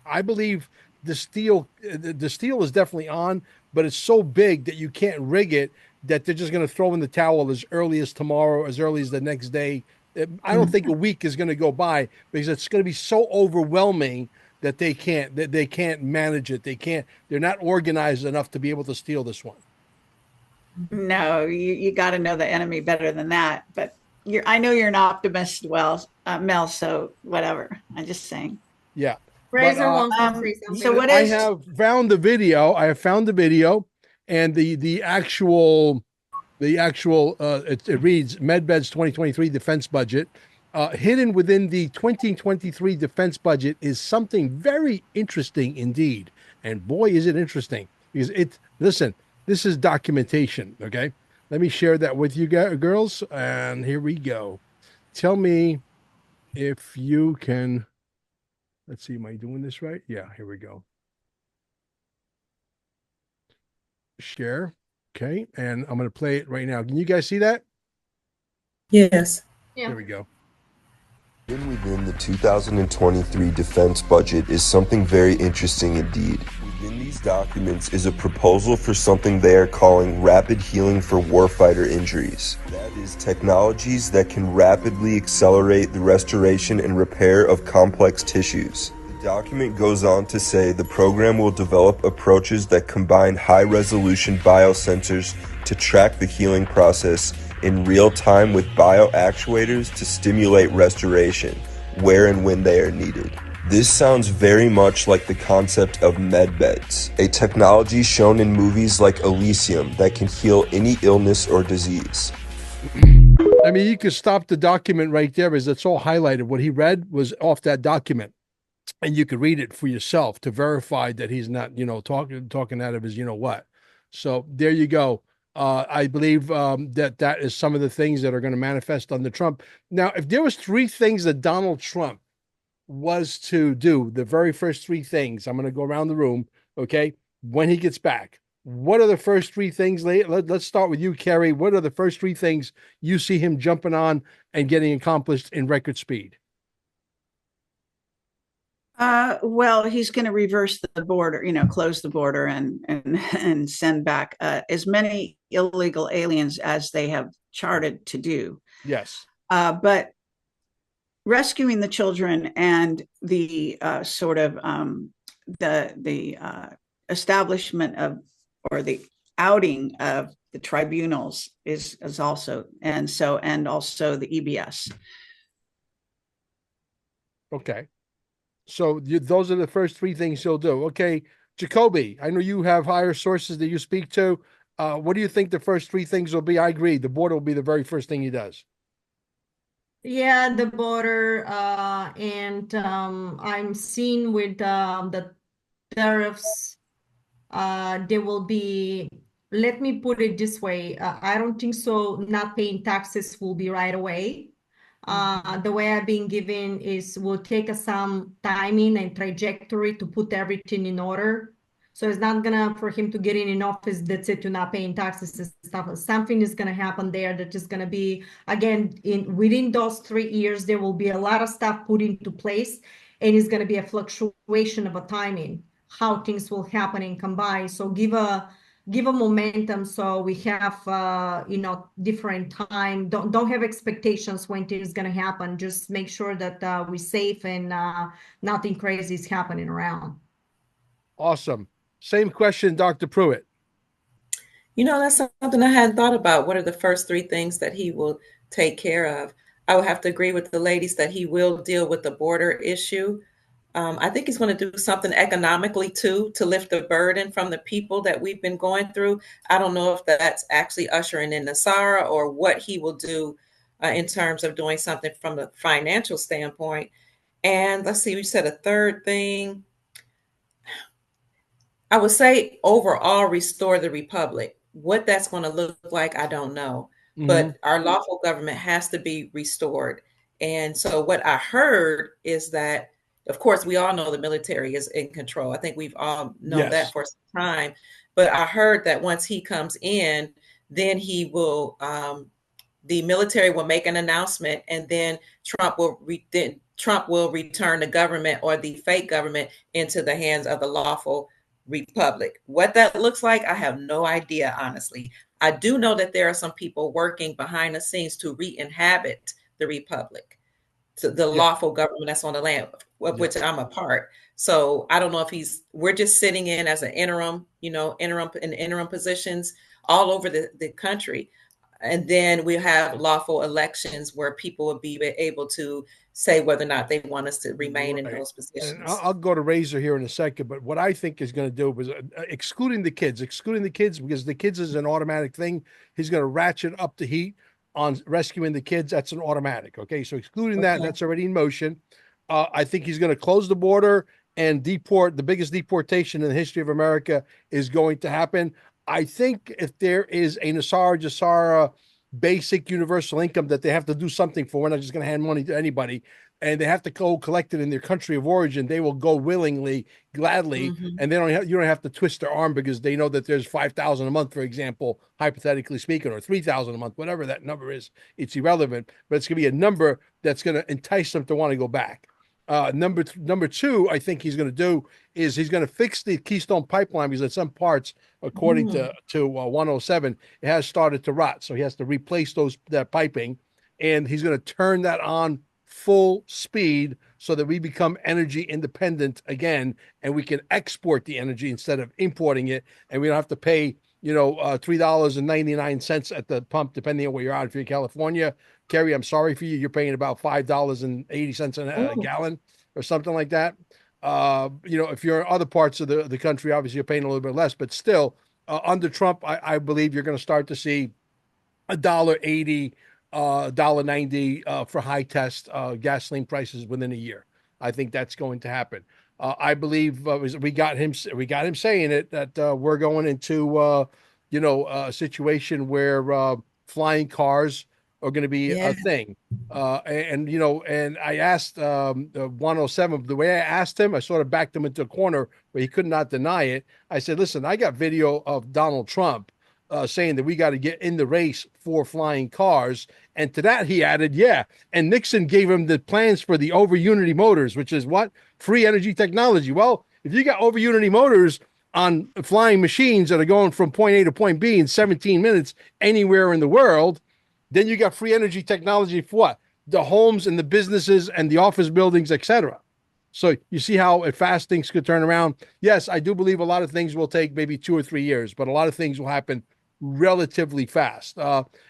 I believe the steel is definitely on, but it's so big that you can't rig it, that they're just going to throw in the towel as early as tomorrow, as early as the next day. I don't think a week is going to go by, because it's going to be so overwhelming that they can't manage it. They're not organized enough to be able to steal this one. No, you got to know the enemy better than that. But I know you're an optimist, Mel, so whatever. I'm just saying. Yeah. Fraser wants to say something. So what I is? have found the video. And the actual it reads MedBed's 2023 defense budget. Hidden within the 2023 defense budget is something very interesting indeed. And boy, is it interesting, because listen, this is documentation. Okay. Let me share that with you girls. And here we go. Tell me if you can. Let's see. Am I doing this right? Yeah, here we go. Share. Okay. And I'm going to play it right now. Can you guys see that? Yes. Yeah. There we go. Within the 2023 defense budget is something very interesting indeed. Within these documents is a proposal for something they are calling rapid healing for warfighter injuries. That is, technologies that can rapidly accelerate the restoration and repair of complex tissues. The document goes on to say the program will develop approaches that combine high-resolution biosensors to track the healing process in real time with bioactuators to stimulate restoration, where and when they are needed. This sounds very much like the concept of medbeds, a technology shown in movies like Elysium that can heal any illness or disease. I mean, you could stop the document right there, as it's all highlighted. What he read was off that document, and you could read it for yourself to verify that he's not, talking out of his, what. So there you go. I believe that is some of the things that are going to manifest under Trump. Now, if there was 3 things that Donald Trump was to do, the very first 3 things, I'm going to go around the room, okay, when he gets back. What are the first 3 things? Let's start with you, Kerry. What are the first 3 things you see him jumping on and getting accomplished in record speed? Well, he's going to reverse the border, close the border and send back as many illegal aliens as they have charted to do. Yes. But rescuing the children and the sort of the establishment of, or the outing of the tribunals is also, and also the EBS. Okay. So those are the first three things you'll do. Okay, Jacoby, I know you have higher sources that you speak to. What do you think the first three things will be? I agree. The border will be the very first thing he does. Yeah, the border, and I'm seeing with the tariffs, there will be, let me put it this way, I don't think so not paying taxes will be right away. The way I've been given is will take us some timing and trajectory to put everything in order. So it's not gonna for him to get in office, that's it, to not paying taxes and stuff. Something is gonna happen there that is gonna be, again, within those 3 years, there will be a lot of stuff put into place, and it's gonna be a fluctuation of a timing, how things will happen and combine. So give a momentum, so we have different time. Don't have expectations when things gonna happen. Just make sure that we're safe and nothing crazy is happening around. Awesome. Same question, Dr. Pruitt. That's something I hadn't thought about. What are the first three things that he will take care of? I would have to agree with the ladies that he will deal with the border issue. I think he's going to do something economically too, to lift the burden from the people that we've been going through. I don't know if that's actually ushering in Nasara or what he will do in terms of doing something from the financial standpoint. And let's see, we said a third thing. I would say overall restore the republic. What that's going to look like, I don't know. But our lawful government has to be restored. And so what I heard is that, of course, we all know the military is in control. I think we've all known that for some time. But I heard that once he comes in, then he will, the military will make an announcement, and then Trump will return the government, or the fake government, into the hands of the lawful republic. What that looks like, I have no idea, honestly. I do know that there are some people working behind the scenes to re-inhabit the republic, to the lawful government that's on the land of which I'm a part. So I don't know if we're just sitting in as an interim positions all over the country. And then we have lawful elections where people will be able to say whether or not they want us to remain in those positions. And I'll go to Razor here in a second, but what I think is going to do is excluding the kids, because the kids is an automatic thing. He's going to ratchet up the heat on rescuing the kids. That's an automatic. Okay. So excluding that, that's already in motion. I think he's going to close the border and deport. The biggest deportation in the history of America is going to happen. I think if there is a Nasara basic universal income that they have to do something for, we're not just going to hand money to anybody, and they have to go collect it in their country of origin, they will go willingly, gladly, and you don't have to twist their arm because they know that there's 5,000 a month, for example, hypothetically speaking, or 3,000 a month, whatever that number is. It's irrelevant, but it's going to be a number that's going to entice them to want to go back. Number two, I think he's going to do is he's going to fix the Keystone Pipeline, because in some parts, according to 107, it has started to rot. So he has to replace that piping, and he's going to turn that on full speed so that we become energy independent again, and we can export the energy instead of importing it, and we don't have to pay $3.99 at the pump, depending on where you're at. If you're in California, Kerry, I'm sorry for you. You're paying about $5.80 a gallon or something like that. If you're in other parts of the country, obviously you're paying a little bit less, but still, under Trump, I believe you're going to start to see $1.80, $1.90 for high test gasoline prices within a year. I think that's going to happen. I believe we got him saying it, that we're going into a situation where flying cars are going to be a thing. And I asked 107, the way I asked him, I sort of backed him into a corner where he could not deny it. I said, listen, I got video of Donald Trump saying that we got to get in the race for flying cars. And to that, he added, yeah. And Nixon gave him the plans for the over unity motors, which is what? Free energy technology. Well, if you got over unity motors on flying machines that are going from point A to point B in 17 minutes anywhere in the world, then you got free energy technology for what? The homes and the businesses and the office buildings, etc. So you see how fast things could turn around. Yes, I do believe a lot of things will take maybe 2 or 3 years, but a lot of things will happen relatively fast.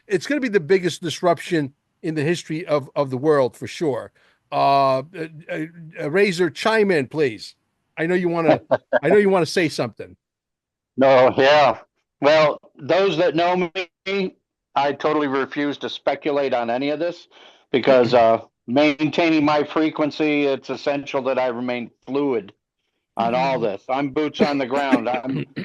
It's going to be the biggest disruption in the history of the world for sure. Razor, chime in, please. I know you want to. I know you want to say something. No, yeah. Well, those that know me, I totally refuse to speculate on any of this because maintaining my frequency, it's essential that I remain fluid on all this. I'm boots on the ground.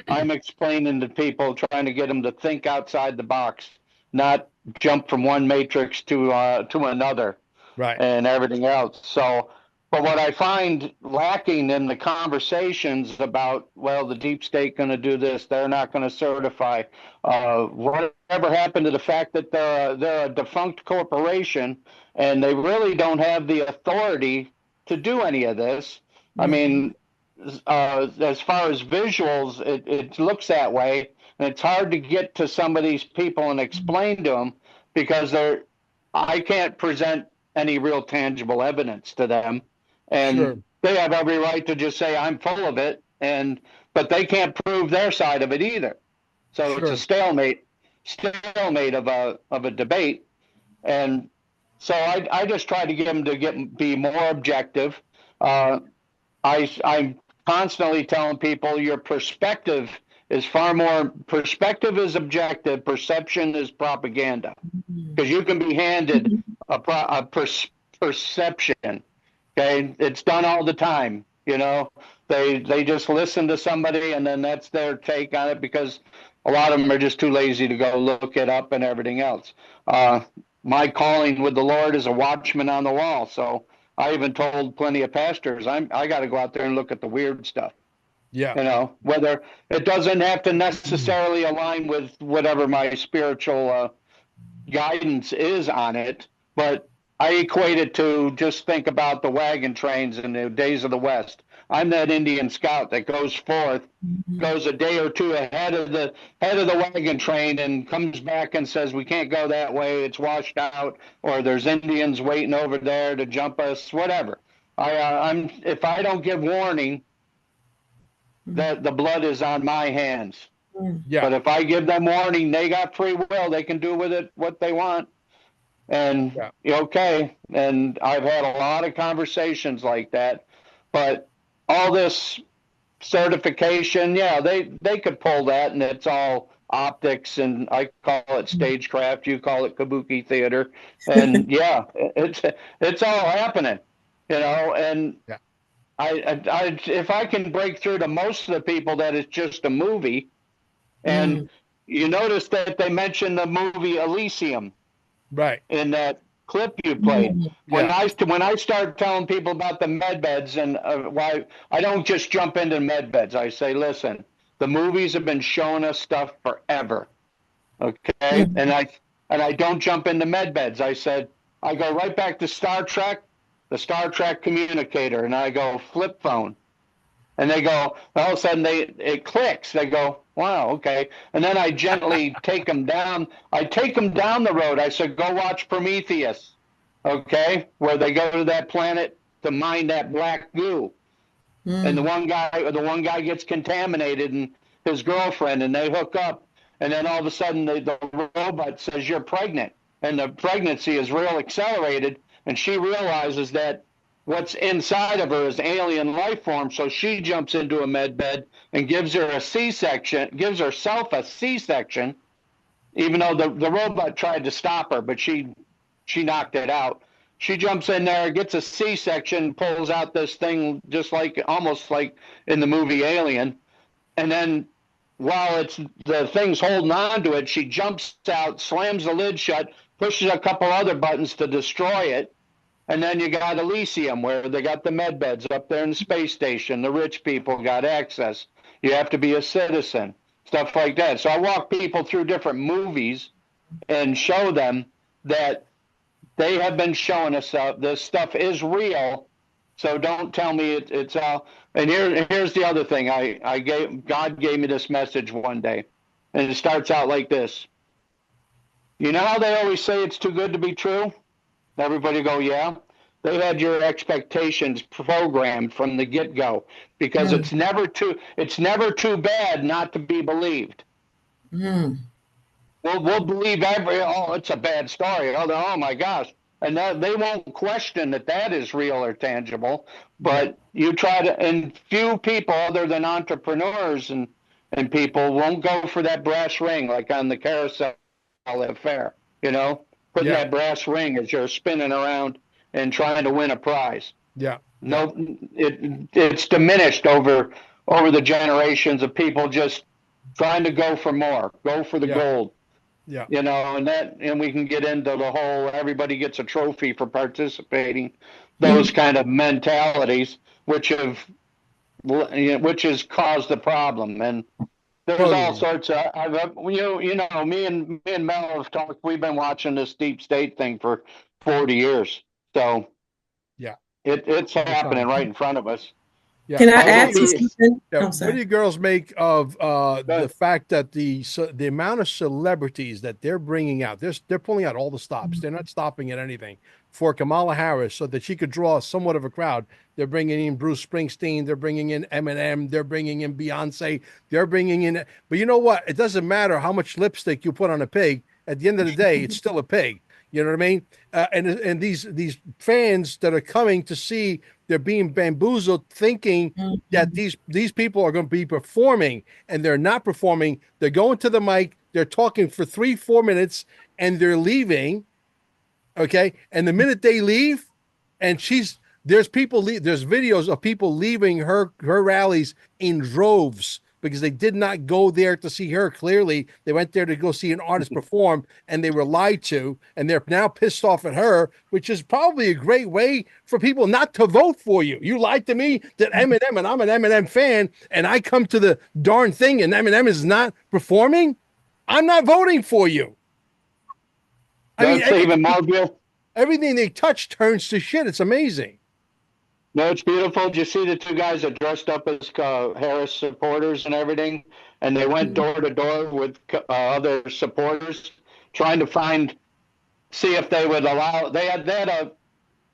I'm explaining to people, trying to get them to think outside the box, not jump from one matrix to another, right, and everything else. So, but what I find lacking in the conversations about, well, the deep state going to do this, they're not going to certify. Whatever happened to the fact that they're a defunct corporation and they really don't have the authority to do any of this? I mean, as far as visuals, it looks that way, and it's hard to get to some of these people and explain to them because I can't present any real tangible evidence to them, and they have every right to just say I'm full of it, but they can't prove their side of it either. So it's a stalemate of a debate, and so I just try to get them to be more objective. I'm constantly telling people your perspective is perspective is objective, perception is propaganda, because you can be handed a perception. Okay, it's done all the time. They just listen to somebody and then that's their take on it because a lot of them are just too lazy to go look it up and everything else. My calling with the Lord is a watchman on the wall, so I even told plenty of pastors I got to go out there and look at the weird stuff. Yeah. Whether it doesn't have to necessarily align with whatever my spiritual guidance is on it, but I equate it to just think about the wagon trains in the days of the West. I'm that Indian scout that goes forth, goes a day or two ahead of the wagon train and comes back and says, we can't go that way, it's washed out, or there's Indians waiting over there to jump us, whatever. If I don't give warning, that the blood is on my hands. Yeah. But if I give them warning, they got free will. They can do with it what they want. And okay. And I've had a lot of conversations like that. But all this certification, they could pull that, and it's all optics, and I call it stagecraft. You call it kabuki theater. And it's all happening, and if I can break through to most of the people that it's just a movie, and you notice that they mentioned the movie Elysium, right, in that clip you played. When I start telling people about the med beds and why I don't just jump into med beds, I say, listen, the movies have been showing us stuff forever, okay, and I don't jump into med beds. I go right back to Star Trek. The Star Trek communicator, and I go flip phone, and they go, all of a sudden it clicks. They go, wow, okay, and then I gently take them down. I take them down the road. I said, go watch Prometheus, okay, where they go to that planet to mine that black goo, and the one guy gets contaminated, and his girlfriend, and they hook up, and then all of a sudden the robot says you're pregnant, and the pregnancy is real accelerated. And she realizes that what's inside of her is alien life form, so she jumps into a med bed and gives herself a C-section, even though the robot tried to stop her, but she knocked it out. She jumps in there, gets a C-section, pulls out this thing almost like in the movie Alien, and then while the thing's holding on to it, she jumps out, slams the lid shut, pushes a couple other buttons to destroy it. And then you got Elysium, where they got the med beds up there in the space station. The rich people got access. You have to be a citizen. stuff like that. So I walk people through different movies and show them that they have been showing us this stuff is real. So don't tell me it's all. And here's the other thing. God gave me this message one day, and it starts out like this. You know how they always say it's too good to be true? Everybody go, yeah. They had your expectations programmed from the get-go because it's never too bad not to be believed. We'll believe it's a bad story. Oh my gosh. And they won't question that is real or tangible. But you try to, and few people other than entrepreneurs and people won't go for that brass ring like on the carousel affair, putting that brass ring as you're spinning around and trying to win a prize. No, it's diminished over the generations of people just trying to go for more, go for the gold. And we can get into the whole everybody gets a trophy for participating, those kind of mentalities, which has caused the problem. And there's all sorts of me and Mel have talked. We've been watching this deep state thing for 40 years, so it's happening right in front of us. Can I add something? What do you girls make of the fact that the amount of celebrities that they're bringing out? They're pulling out all the stops. They're not stopping at anything for Kamala Harris so that she could draw somewhat of a crowd. They're bringing in Bruce Springsteen. They're bringing in Eminem. They're bringing in Beyonce. They're bringing in. But you know what? It doesn't matter how much lipstick you put on a pig. At the end of the day, it's still a pig. You know what I mean? And these fans that are coming to see, they're being bamboozled thinking that these people are going to be performing, and they're not performing. They're going to the mic, they're talking for 3-4 minutes, and they're leaving. Okay. And the minute they leave, and there's videos of people leaving her rallies in droves because they did not go there to see her. Clearly, they went there to go see an artist perform, and they were lied to, and they're now pissed off at her, which is probably a great way for people not to vote for you. You lied to me that Eminem, and I'm an Eminem fan, and I come to the darn thing, and Eminem is not performing. I'm not voting for you. Even more real. Everything they touch turns to shit. It's amazing. No, it's beautiful. Did you see the two guys that dressed up as Harris supporters and everything? And they went door to door with other supporters, trying to see if they would allow. They had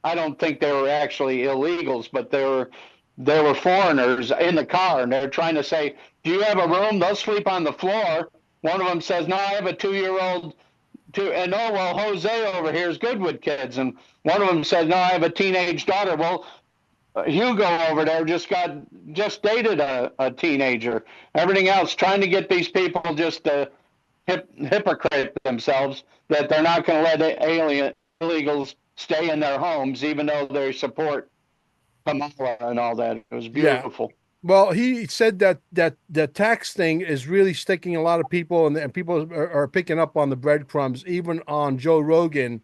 I don't think they were actually illegals, but they were foreigners in the car, and they're trying to say, "Do you have a room?" They'll sleep on the floor. One of them says, "No, I have a 2-year-old." And Jose over here is good with kids, and one of them said, "No, I have a teenage daughter." Well, Hugo over there just dated a teenager. Everything else, trying to get these people just to hypocrite themselves that they're not going to let illegals stay in their homes, even though they support Kamala and all that. It was beautiful. Yeah. Well, he said that the tax thing is really sticking a lot of people, and people are picking up on the breadcrumbs, even on Joe Rogan.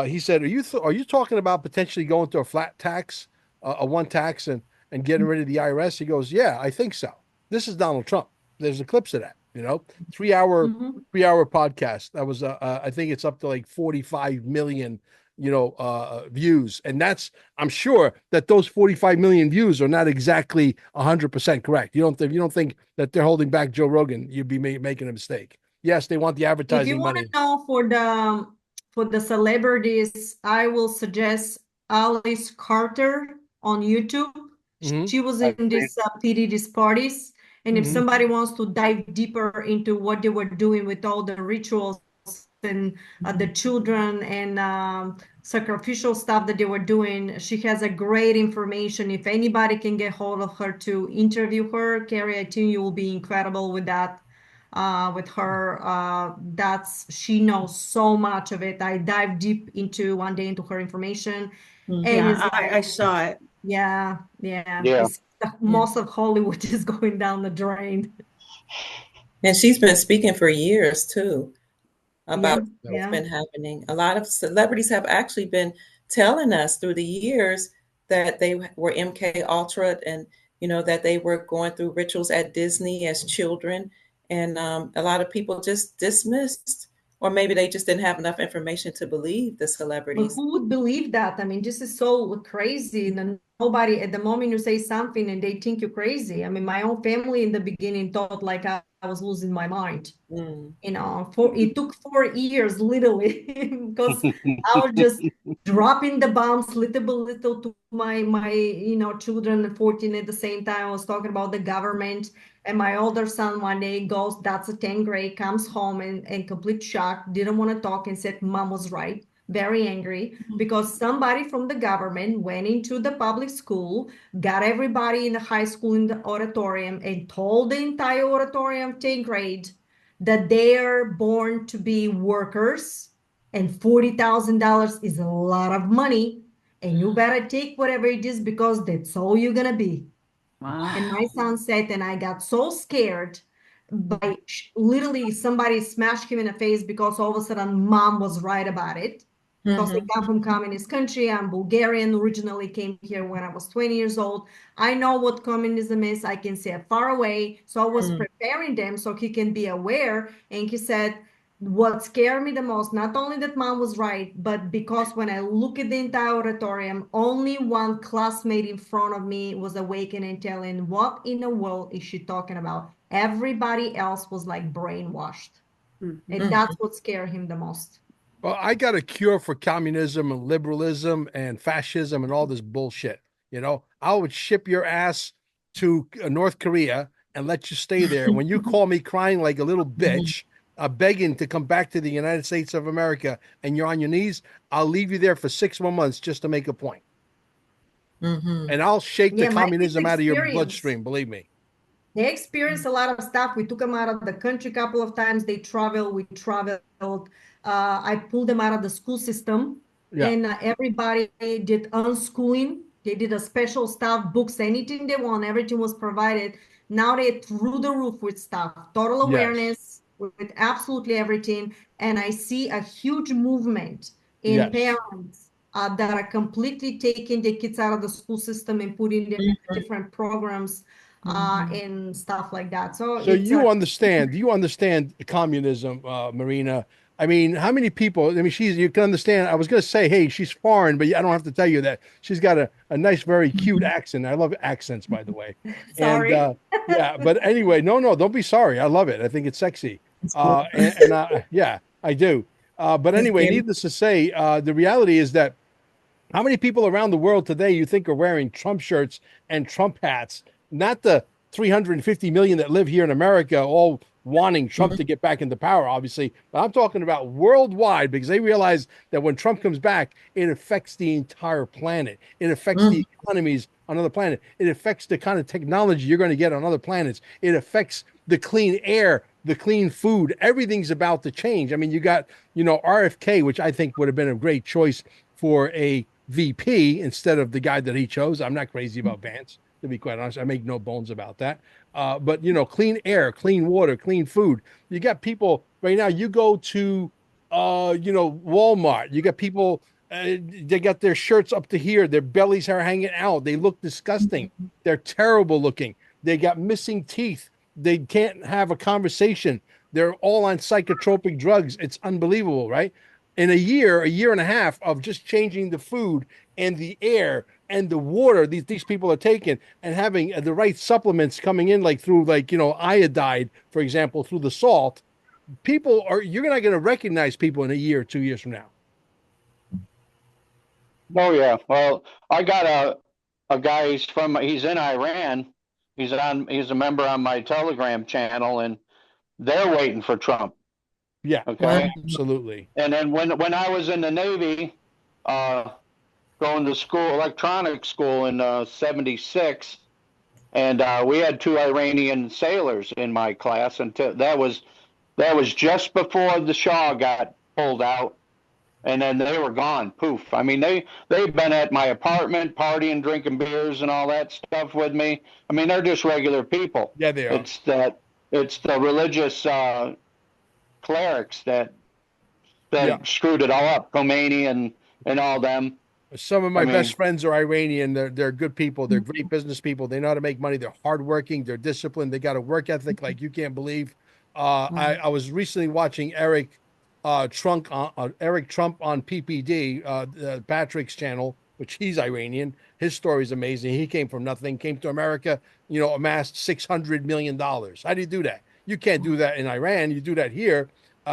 He said, are you talking about potentially going to a flat tax? A one tax and getting rid of the IRS? He goes, yeah, I think so. This is Donald Trump. There's a clips of that, 3-hour podcast. That was, I think it's up to like 45 million, views. And I'm sure that those 45 million views are not exactly 100% correct. You don't think that they're holding back Joe Rogan, you'd be making a mistake. Yes, they want the advertising money. If you want to know for the celebrities, I will suggest Alice Carter on YouTube. She was in these PDD's parties. And if somebody wants to dive deeper into what they were doing with all the rituals and the children and sacrificial stuff that they were doing, she has a great information. If anybody can get hold of her to interview her, Kerry, I think you will be incredible with that. With her, she knows so much of it. I dived deep one day into her information. And I saw it. Yeah. Most of Hollywood is going down the drain. And she's been speaking for years too about what's been happening. A lot of celebrities have actually been telling us through the years that they were MK Ultra and that they were going through rituals at Disney as children. And a lot of people just dismissed, or maybe they just didn't have enough information to believe the But celebrities. who would believe that? I mean, this is so crazy. And nobody, at the moment you say something and they think you're crazy. I mean, my own family in the beginning thought like I was losing my mind. You know, it took 4 years literally because I was just dropping the bombs little by little to my children, 14 at the same time. I was talking about the government, and my older son one day goes, that's a 10th grade, comes home and complete shock, didn't want to talk, and said mom was right. Very angry because somebody from the government went into the public school, got everybody in the high school in the auditorium, and told the entire auditorium 10th grade that they're born to be workers, and $40,000 is a lot of money, and you better take whatever it is because that's all you're gonna be. Wow. And my son said, and I got so scared by literally somebody smashed him in the face because all of a sudden mom was right about it. Because they come from communist country. I'm Bulgarian, originally came here when I was 20 years old. I know what communism is. I can see it far away. So I was preparing them so he can be aware. And he said, what scared me the most, not only that mom was right, but because when I look at the entire auditorium, only one classmate in front of me was awake and telling, what in the world is she talking about? Everybody else was like brainwashed. And that's what scared him the most. Well, I got a cure for communism and liberalism and fascism and all this bullshit. You know, I would ship your ass to North Korea and let you stay there. And when you call me crying like a little bitch, begging to come back to the United States of America, and you're on your knees, I'll leave you there for 6 more months just to make a point. And I'll shake the communism out of your bloodstream, believe me. They experienced a lot of stuff. We took them out of the country a couple of times. They traveled. We traveled. I pulled them out of the school system, and everybody did unschooling. They did a special stuff, books, anything they want. Everything was provided. Now they're through the roof with stuff, total awareness with absolutely everything. And I see a huge movement in parents that are completely taking the kids out of the school system and putting them in different programs. And stuff like that. So you understand? Do you understand communism, Marina? I mean, how many people? I mean, you can understand. I was going to say, hey, she's foreign, but I don't have to tell you that she's got a nice, very cute accent. I love accents, by the way. Sorry. And but anyway, no, don't be sorry. I love it. I think it's sexy. Yeah, I do. But anyway, needless to say, the reality is that how many people around the world today you think are wearing Trump shirts and Trump hats? Not the 350 million that live here in America, all wanting Trump to get back into power, obviously. But I'm talking about worldwide, because they realize that when Trump comes back, it affects the entire planet. It affects the economies on other planet. It affects the kind of technology you're going to get on other planets. It affects the clean air, the clean food. Everything's about to change. I mean, you got, RFK, which I think would have been a great choice for a VP instead of the guy that he chose. I'm not crazy about Vance, to be quite honest. I make no bones about that. But, clean air, clean water, clean food. You got people right now, you go to, Walmart, you got people, they got their shirts up to here. Their bellies are hanging out. They look disgusting. They're terrible looking. They got missing teeth. They can't have a conversation. They're all on psychotropic drugs. It's unbelievable, right? In a year and a half of just changing the food and the air and the water these people are taking, and having the right supplements coming in, like through iodide, for example, through the salt, you're not going to recognize people in a year or 2 years from now. Oh yeah. Well, I got a guy, he's in Iran. He's a member on my Telegram channel, and they're waiting for Trump. Yeah. Okay. Absolutely. And then when I was in the Navy, going to school, electronics school in 76, and we had 2 Iranian sailors in my class, and that was just before the Shah got pulled out, and then they were gone. Poof. I mean, they've been at my apartment partying, drinking beers and all that stuff with me. I mean, they're just regular people. Yeah, they are. It's the religious clerics that screwed it all up. Khomeini and all them. Some of my best friends are Iranian. They're good people. They're great business people. They know how to make money. They're hardworking. They're disciplined. They got a work ethic like you can't believe. I was recently watching Eric Trump on PPD, Patrick's channel, which he's Iranian. His story is amazing. He came from nothing, came to America, amassed $600 million. How do you do that? You can't do that in Iran. You do that here,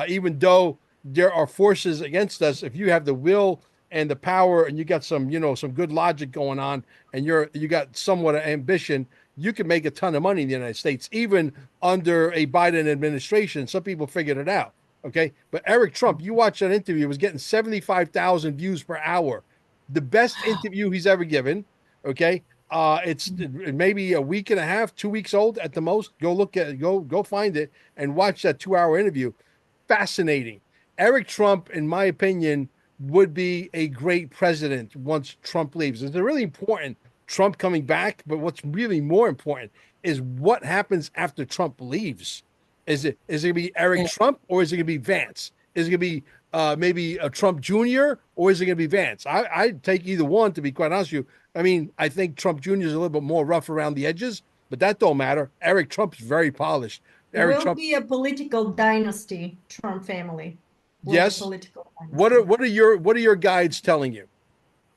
even though there are forces against us. If you have the will and the power, and you got some good logic going on, and you got somewhat of ambition, you can make a ton of money in the United States, even under a Biden administration. Some people figured it out. Okay. But Eric Trump, you watch that interview, was getting 75,000 views per hour. The best interview he's ever given. Okay. It's maybe a week and a half, 2 weeks old at the most. Go find it and watch that 2 hour interview. Fascinating. Eric Trump, in my opinion, would be a great president once Trump leaves. It's really important, Trump coming back, but what's really more important is what happens after Trump leaves. Is it going to be Eric Trump, or is it going to be Vance? Is it going to be maybe a Trump Jr., or is it going to be Vance? I'd take either one, to be quite honest with you. I mean, I think Trump Jr. is a little bit more rough around the edges, but that don't matter. Eric Trump's very polished. Will be a political dynasty, Trump family. Yes. What are your guides telling you?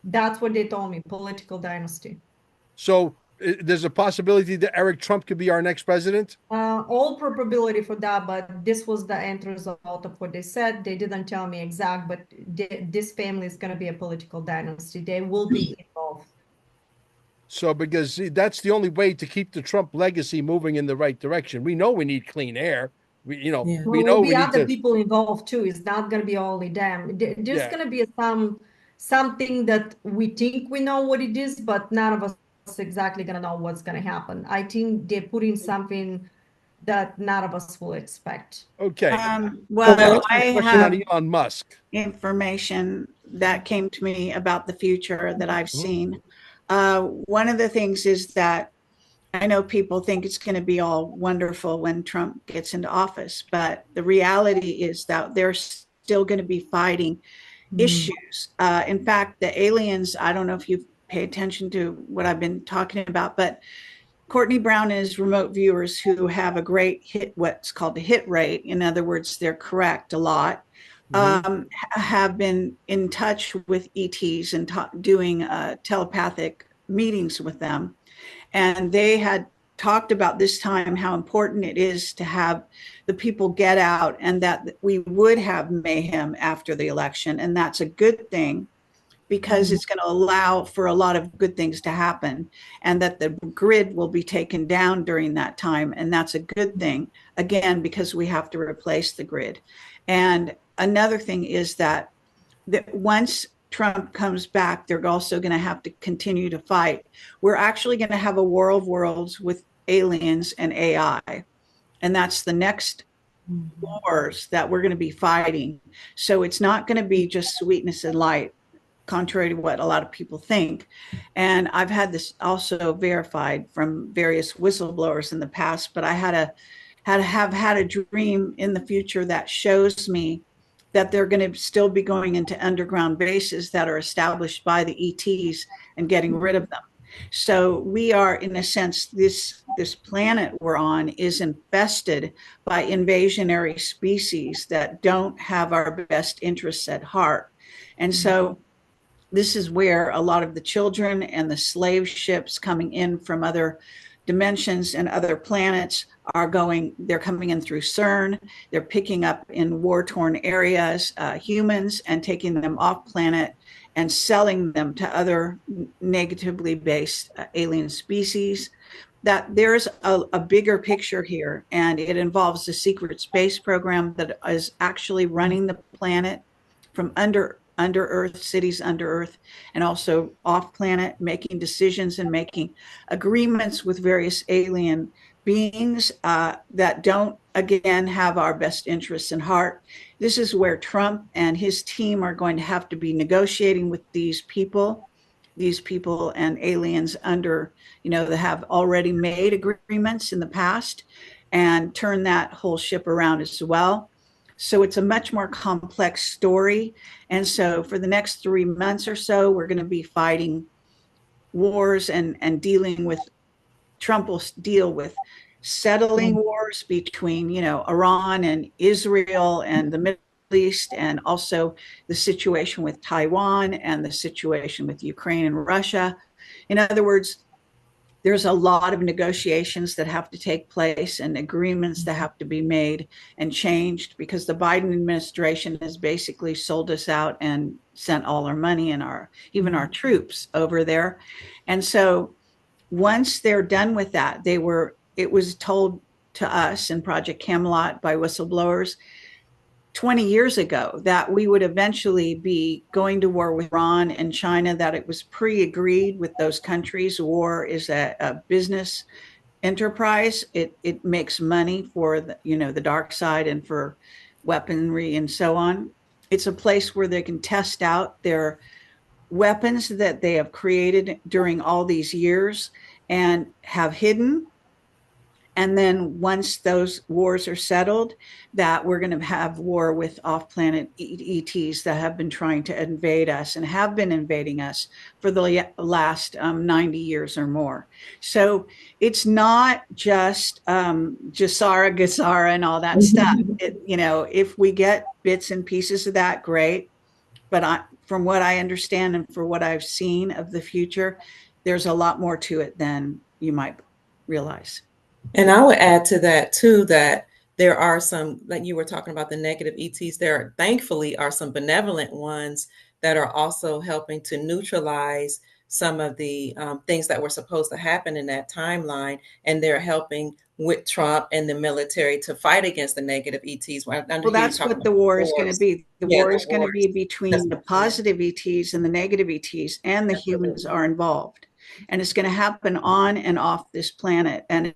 That's what they told me, political dynasty. So there's a possibility that Eric Trump could be our next president? All probability for that, but this was the end result of what they said. They didn't tell me exact, but this family is going to be a political dynasty. They will be involved. So because that's the only way to keep the Trump legacy moving in the right direction. We know we need clean air. We know will be other people involved too. It's not going to be only them. There's going to be something that we think we know what it is, but none of us exactly going to know what's going to happen. I think they're putting something that none of us will expect. Okay. Well, I have Elon Musk information that came to me about the future that I've seen. One of the things is that I know people think it's going to be all wonderful when Trump gets into office, but the reality is that they're still going to be fighting issues. In fact, the aliens, I don't know if you pay attention to what I've been talking about, but Courtney Brown and his remote viewers who have a great hit, what's called a hit rate, in other words, they're correct a lot, have been in touch with ETs and doing telepathic meetings with them. And they had talked about this time how important it is to have the people get out, and that we would have mayhem after the election. And that's a good thing, because it's going to allow for a lot of good things to happen, and that the grid will be taken down during that time. And that's a good thing, again, because we have to replace the grid. And another thing is that once Trump comes back, they're also going to have to continue to fight. We're actually going to have a war of worlds with aliens and AI. And that's the next wars that we're going to be fighting. So it's not going to be just sweetness and light, contrary to what a lot of people think. And I've had this also verified from various whistleblowers in the past, but I have had a dream in the future that shows me that they're going to still be going into underground bases that are established by the ETs and getting rid of them. So we are, in a sense, this planet we're on is infested by invasionary species that don't have our best interests at heart. And so this is where a lot of the children and the slave ships coming in from other dimensions and other planets are going. They're coming in through CERN. They're picking up in war-torn areas humans and taking them off planet and selling them to other negatively based alien species. That there's a bigger picture here, and it involves the secret space program that is actually running the planet from under Earth, cities under Earth, and also off planet, making decisions and making agreements with various alien beings that don't, again, have our best interests in heart. This is where Trump and his team are going to have to be negotiating with these people and aliens under, that have already made agreements in the past, and turn that whole ship around as well. So it's a much more complex story. And so for the next 3 months or so, we're going to be fighting wars and dealing with, Trump will deal with settling wars between, you know, Iran and Israel and the Middle East, and also the situation with Taiwan and the situation with Ukraine and Russia. In other words, there's a lot of negotiations that have to take place and agreements that have to be made and changed, because the Biden administration has basically sold us out and sent all our money and even our troops over there. And so once they're done with that, it was told to us in Project Camelot by whistleblowers 20 years ago that we would eventually be going to war with Iran and China, that it was pre-agreed with those countries. War is a business enterprise. It makes money for the, you know, the dark side and for weaponry and so on. It's a place where they can test out their weapons that they have created during all these years and have hidden. And then once those wars are settled, that we're going to have war with off-planet ETs that have been trying to invade us and have been invading us for the last 90 years or more. So it's not just Jasara, Gasara, and all that stuff. You know, if we get bits and pieces of that, great. But from what I understand and for what I've seen of the future, there's a lot more to it than you might realize. And I would add to that too, that there are some, like you were talking about the negative ETs, there thankfully are some benevolent ones that are also helping to neutralize some of the things that were supposed to happen in that timeline. And they're helping with Trump and the military to fight against the negative ETs. Well, that's what the war is going to be. The war is going to be between the positive ETs and the negative ETs, and the humans are involved. And it's going to happen on and off this planet. And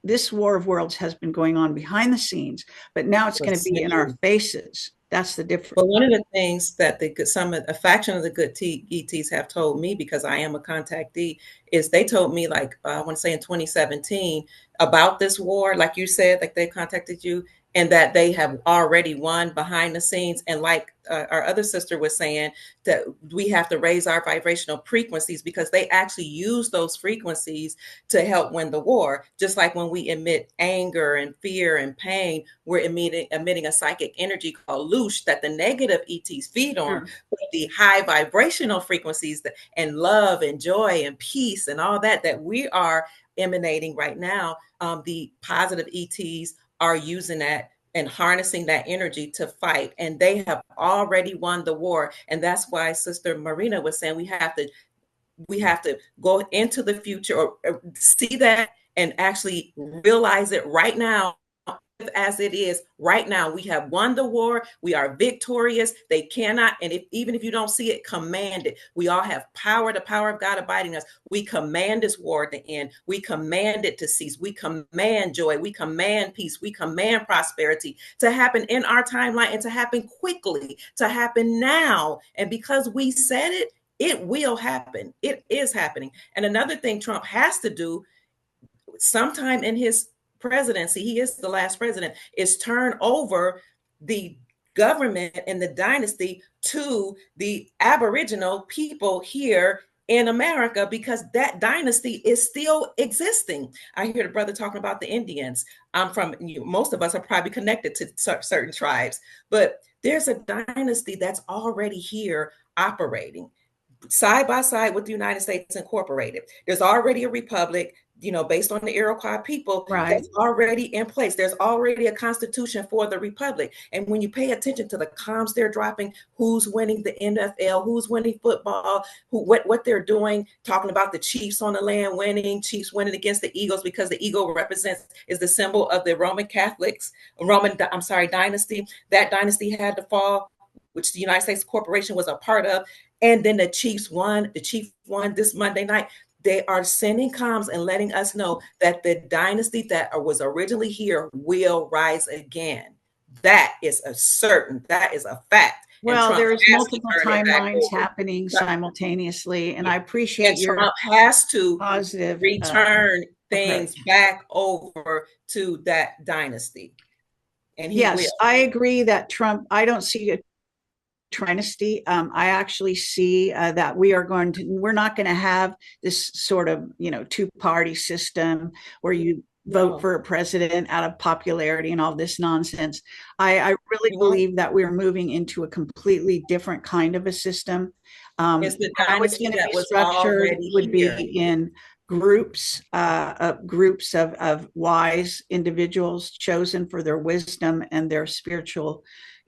this war of worlds has been going on behind the scenes, but now it's going to be in our faces. That's the difference. But one of the things that a faction of the good ETs have told me, because I am a contactee, is they told me, like, I want to say in 2017 about this war, like you said, like they contacted you, and that they have already won behind the scenes. And like our other sister was saying, that we have to raise our vibrational frequencies, because they actually use those frequencies to help win the war. Just like when we emit anger and fear and pain, we're emitting a psychic energy called loosh that the negative ETs feed on. Sure. But the high vibrational frequencies and love and joy and peace and all that we are emanating right now, the positive ETs are using that and harnessing that energy to fight. And they have already won the war. And that's why Sister Marina was saying we have to go into the future, or see that and actually realize it right now, as it is right now. We have won the war. We are victorious. They cannot, and even if you don't see it, command it. We all have power, the power of God abiding us. We command this war to end. We command it to cease. We command joy. We command peace. We command prosperity to happen in our timeline, and to happen quickly, to happen now. And because we said it, it will happen. It is happening. And another thing Trump has to do sometime in his presidency, he is the last president, is turn over the government and the dynasty to the Aboriginal people here in America, because that dynasty is still existing. I hear the brother talking about the Indians. Most of us are probably connected to certain tribes, but there's a dynasty that's already here operating side by side with the United States Incorporated. There's already a republic, based on the Iroquois people, right, that's already in place. There's already a constitution for the republic. And when you pay attention to the comms they're dropping, who's winning the NFL, who's winning football, what they're doing, talking about the Chiefs on the land winning, Chiefs winning against the Eagles, because the eagle is the symbol of the dynasty. That dynasty had to fall, which the United States Corporation was a part of. And then the Chiefs won. The Chiefs won this Monday night. They are sending comms and letting us know that the dynasty that was originally here will rise again. That is a fact. Well, there's multiple timelines happening simultaneously, and I appreciate your Trump has to positive return things back over to that dynasty. And yes, will. I agree that Trump, I don't see a dynasty. I actually see that we're not going to have this sort of, two-party system where you vote for a president out of popularity and all this nonsense. I really believe that we're moving into a completely different kind of a system. It's the How it's dynasty going to that be was structured already would here. be in groups of wise individuals chosen for their wisdom and their spiritual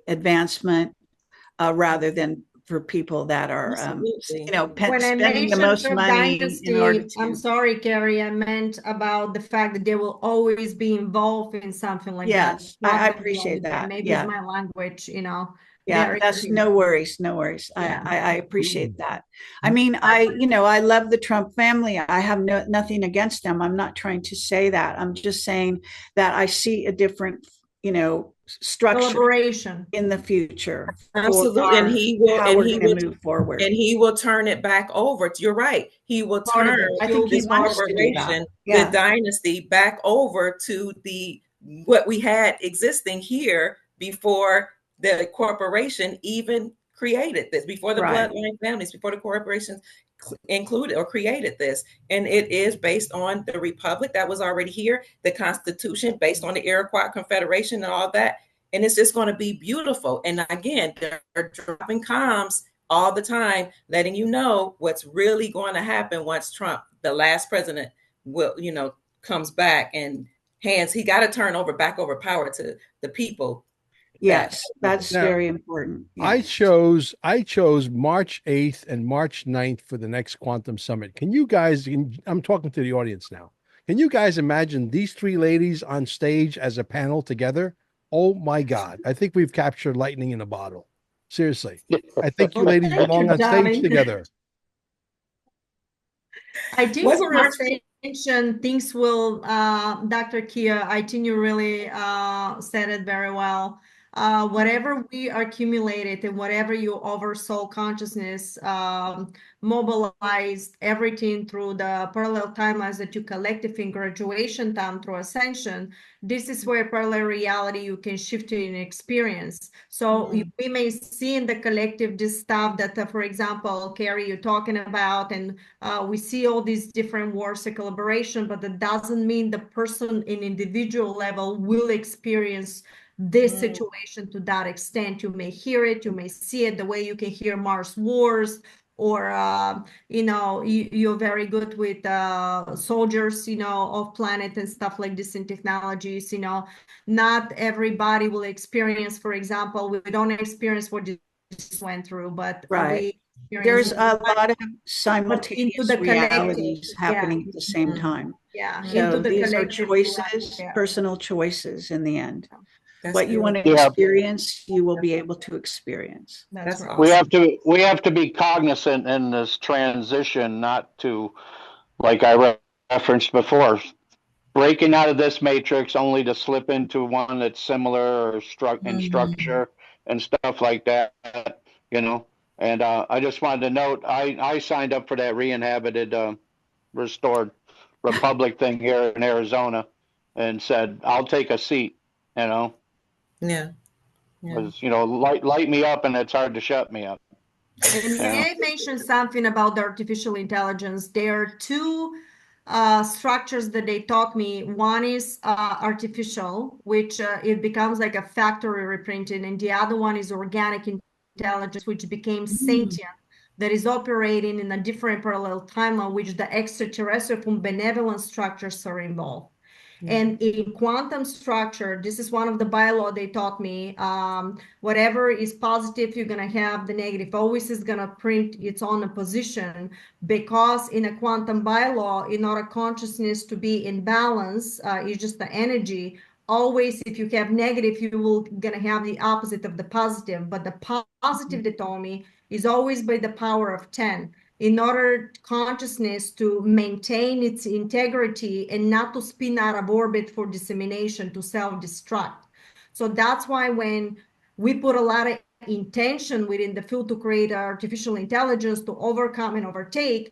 advancement, rather than for people that are, when I spending the mentioned most Trump money in order dynasty, to. I'm sorry, Kerry, I meant about the fact that they will always be involved in something like that. Yes, I appreciate that. Maybe Yeah. it's my language, Yeah, that's no worries, no worries. Yeah. I appreciate that. I mean, I love the Trump family. I have nothing against them. I'm not trying to say that. I'm just saying that I see a different, structure collaboration in the future. Absolutely, and he will, how we're going to move forward. and he will turn it back over. You're right. He will turn I think he this wants to do that. corporation, Yeah. the dynasty, back over to what we had existing here before the corporation even created this, before the bloodline families, before the corporations included or created this. And it is based on the republic that was already here, the Constitution, based on the Iroquois Confederation and all that. And it's just going to be beautiful. And again, they're dropping comms all the time, letting you know what's really going to happen once Trump, the last president, will, comes back and he got to turn back over power to the people. Yes, that's very important. Yeah. I chose March 8th and March 9th for the next Quantum Summit. Can you guys, I'm talking to the audience now. Can you guys imagine these three ladies on stage as a panel together? Oh my God. I think we've captured lightning in a bottle. Seriously. I think you ladies belong on stage together. I think for ascension, things will, Dr. Kia, I think you really said it very well. Whatever we accumulated and whatever you oversoul consciousness mobilized everything through the parallel timelines that you collected in graduation time through ascension, this is where parallel reality you can shift to an experience. So we may see in the collective this stuff that, for example, Kerry, you're talking about, and we see all these different wars of collaboration, but that doesn't mean the person in individual level will experience this situation to that extent. You may hear it, you may see it, the way you can hear Mars wars, or you're very good with soldiers off planet and stuff like this in technologies. Not everybody will experience, for example, we don't experience what this went through, but there's a lot of simultaneous realities happening at the same time. So these are choices, personal choices in the end. What you want to experience, you will be able to experience. That's right. We have to be cognizant in this transition, not to, like I referenced before, breaking out of this matrix only to slip into one that's similar or in structure and stuff like that, And I just wanted to note, I signed up for that re-inhabited, restored republic thing here in Arizona, and said I'll take a seat. Yeah. Because light me up, and it's hard to shut me up. And I mentioned something about the artificial intelligence. There are two structures that they taught me. One is artificial, which it becomes like a factory reprinting, and the other one is organic intelligence, which became sentient, that is operating in a different parallel timeline, which the extraterrestrial from benevolent structures are involved. And in quantum structure, this is one of the bylaw they taught me. Whatever is positive, you're going to have the negative. Always is going to print its own position, because in a quantum bylaw, in order consciousness to be in balance, it's just the energy. Always, if you have negative, you will going to have the opposite of the positive. But the positive, they told me, is always by the power of 10. In order consciousness to maintain its integrity and not to spin out of orbit for dissemination, to self-destruct. So that's why when we put a lot of intention within the field to create artificial intelligence to overcome and overtake,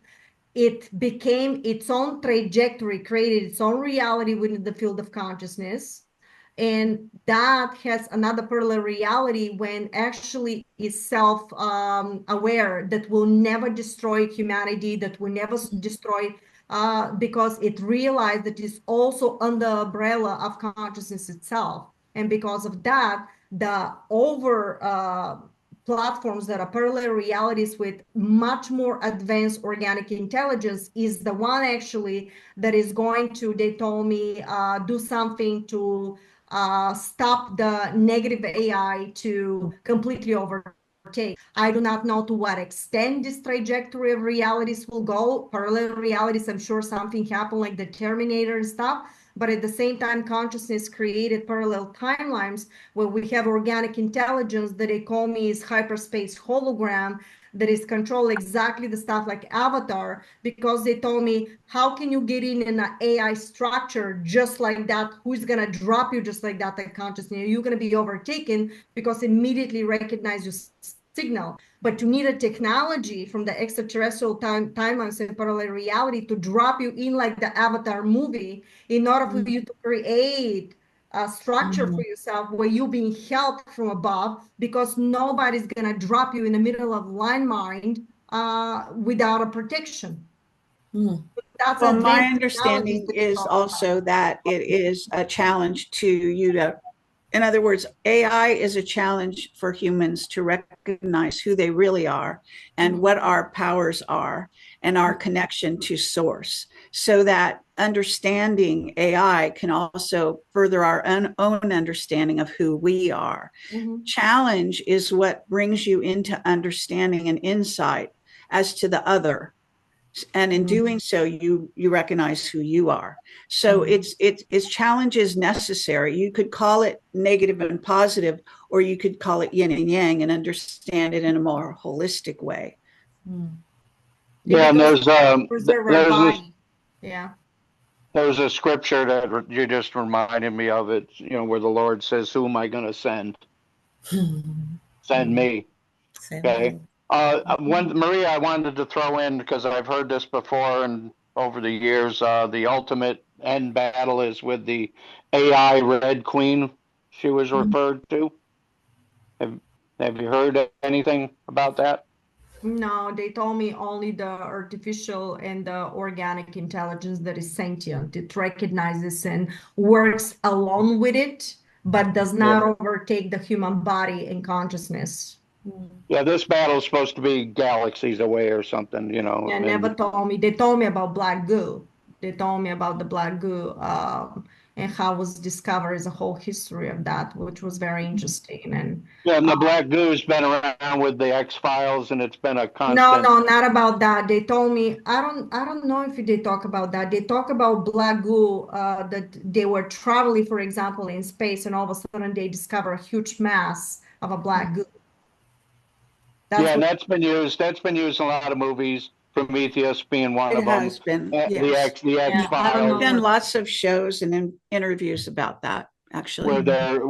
it became its own trajectory, created its own reality within the field of consciousness. And that has another parallel reality when actually is self-aware, that will never destroy humanity, that will never destroy because it realized that it's also under the umbrella of consciousness itself. And because of that, the platforms that are parallel realities with much more advanced organic intelligence is the one actually that is going to, they told me, do something to stop the negative AI to completely overtake. I do not know to what extent this trajectory of realities will go. Parallel realities, I'm sure something happened like the Terminator and stuff. But at the same time, consciousness created parallel timelines where we have organic intelligence that they call me is hyperspace hologram that is control exactly the stuff like Avatar, because they told me, how can you get in an AI structure just like that? Who's going to drop you just like that, like consciousness? You're going to be overtaken because immediately recognize your signal. But you need a technology from the extraterrestrial timelines and parallel reality to drop you in like the Avatar movie in order for you to create a structure for yourself where you're being helped from above, because nobody's going to drop you in the middle of line mind without a protection. That's well, my understanding is also that it is a challenge to you to, in other words, AI is a challenge for humans to recognize who they really are and what our powers are and our connection to source, so that understanding AI can also further our own understanding of who we are. Challenge is what brings you into understanding and insight as to the other. And in doing so, you recognize who you are. So it's challenge is necessary. You could call it negative and positive, or you could call it yin and yang and understand it in a more holistic way. Yeah, and there's a scripture that you just reminded me of it, where the Lord says, who am I going to send? Send me. Okay. Maria, I wanted to throw in, because I've heard this before and over the years, the ultimate end battle is with the AI Red Queen she was referred to. Have you heard anything about that? No, they told me only the artificial and the organic intelligence that is sentient. It recognizes and works along with it, but does not overtake the human body and consciousness. Yeah, this battle is supposed to be galaxies away or something, Yeah, never told me. They told me about black goo. They told me about the black goo and how it was discovered, is a whole history of that, which was very interesting. And the black goo's been around with the X-Files, and it's been a constant. No, not about that. They told me, I don't know if they talk about that. They talk about black goo, that they were traveling, for example, in space, and all of a sudden they discover a huge mass of a black goo. And that's been used. That's been used in a lot of movies. Prometheus being one of them. It has been. Yes. The X-Files. I've done lots of shows and interviews about that, actually. Where they're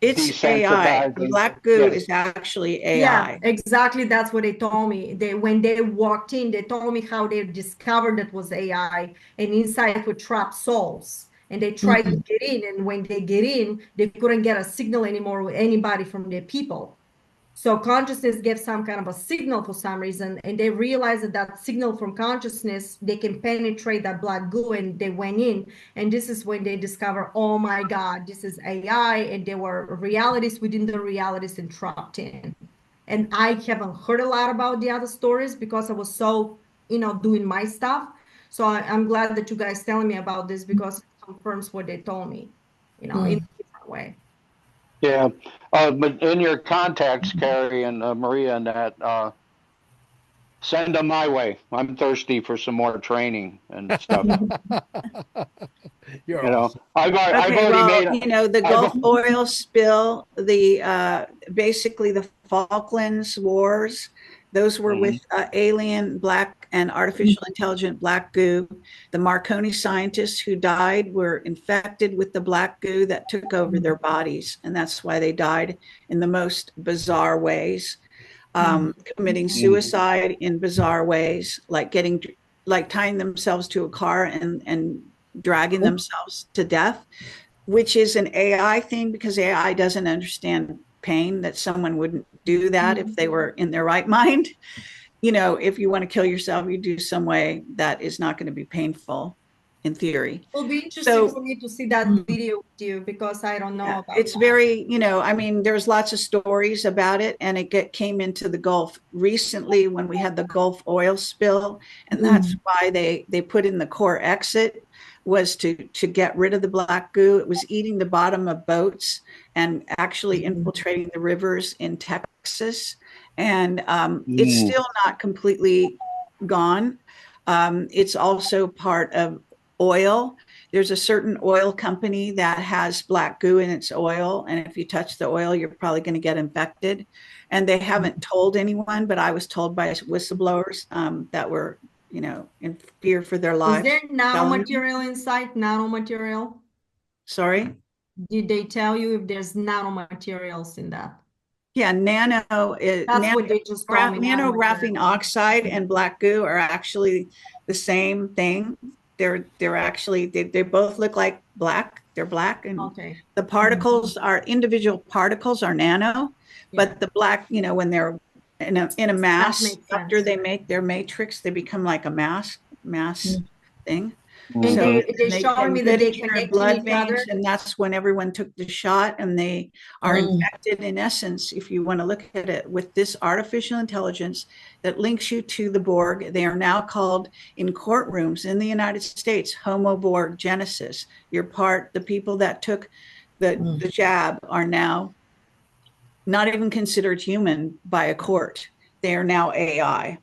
it's AI. Black goo is actually AI. Yeah, exactly. That's what they told me. When they walked in, they told me how they discovered it was AI, and inside were trapped souls. And they tried to get in, and when they get in, they couldn't get a signal anymore with anybody from their people. So consciousness gave some kind of a signal for some reason, and they realized that signal from consciousness, they can penetrate that black goo, and they went in. And this is when they discover, oh my God, this is AI, and there were realities within the realities and trapped in. And I haven't heard a lot about the other stories because I was so, doing my stuff. So I'm glad that you guys telling me about this, because it confirms what they told me, in a different way. Yeah, but in your contacts, Kerry and Maria, and that, send them my way. I'm thirsty for some more training and stuff. Awesome. I've already made. The Gulf oil spill, basically the Falklands Wars. Those were with alien black and artificial intelligent black goo. The Marconi scientists who died were infected with the black goo that took over their bodies. And that's why they died in the most bizarre ways, committing suicide in bizarre ways, like tying themselves to a car and dragging themselves to death, which is an AI thing, because AI doesn't understand pain, that someone wouldn't do that if they were in their right mind. if you want to kill yourself, you do some way that is not going to be painful in theory. It'll be interesting for me to see that video with you because I don't know about it's that. very, there's lots of stories about it, and it came into the Gulf recently when we had the Gulf oil spill, and that's why they put in the core exit was to get rid of the black goo. It was eating the bottom of boats and actually infiltrating the rivers in Texas, and it's still not completely gone. It's also part of oil. There's a certain oil company that has black goo in its oil, and if you touch the oil, you're probably going to get infected. And they haven't told anyone, but I was told by whistleblowers that were, in fear for their lives. Is there nanomaterial inside? Nanomaterial? Sorry? Did they tell you if there's nanomaterials in that? Yeah, That's what they just told me. Nanographene oxide and black goo are actually the same thing. They're actually they both look like black. They're black, and the particles are individual particles are nano, but the black, when they're in a mass, after they make their matrix, they become like a mass thing. And So they showing me that they connect blood each other. veins, and that's when everyone took the shot, and they are infected. In essence, if you want to look at it, with this artificial intelligence that links you to the Borg. They are now called in courtrooms in the United States Homo Borg Genesis. The people that took the jab are now not even considered human by a court. They are now AI.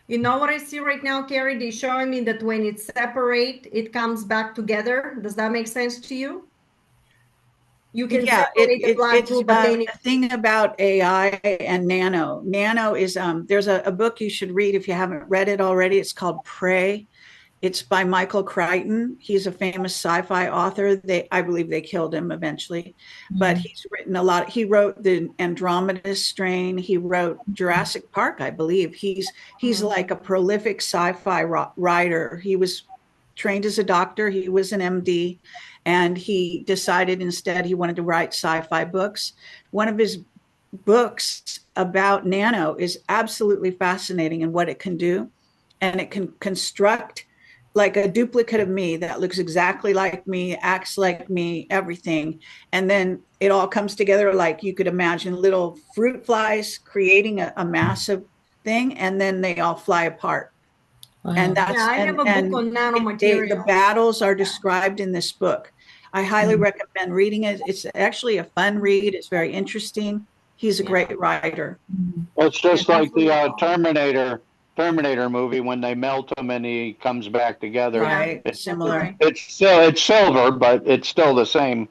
You know what I see right now, Kerry? They're showing me that when it's separate, it comes back together. Does that make sense to you? You can separate the black goo, but then the thing about AI and nano. Nano is there's a book you should read if you haven't read it already. It's called Prey. It's by Michael Crichton. He's a famous sci-fi author. I believe they killed him eventually, but he's written a lot. He wrote the Andromeda Strain. He wrote Jurassic Park, I believe. He's like a prolific sci-fi writer. He was trained as a doctor. He was an MD, and he decided instead he wanted to write sci-fi books. One of his books about nano is absolutely fascinating in what it can do, and it can construct like a duplicate of me that looks exactly like me, acts like me, everything. And then it all comes together like you could imagine little fruit flies creating a massive thing, and then they all fly apart. Wow. And that's I have a book on nanomaterials. The battles are described in this book. I highly recommend reading it. It's actually a fun read. It's very interesting. He's a great writer. It's just like the Terminator movie when they melt him and he comes back together. Right, similar. It's silver, but it's still the same.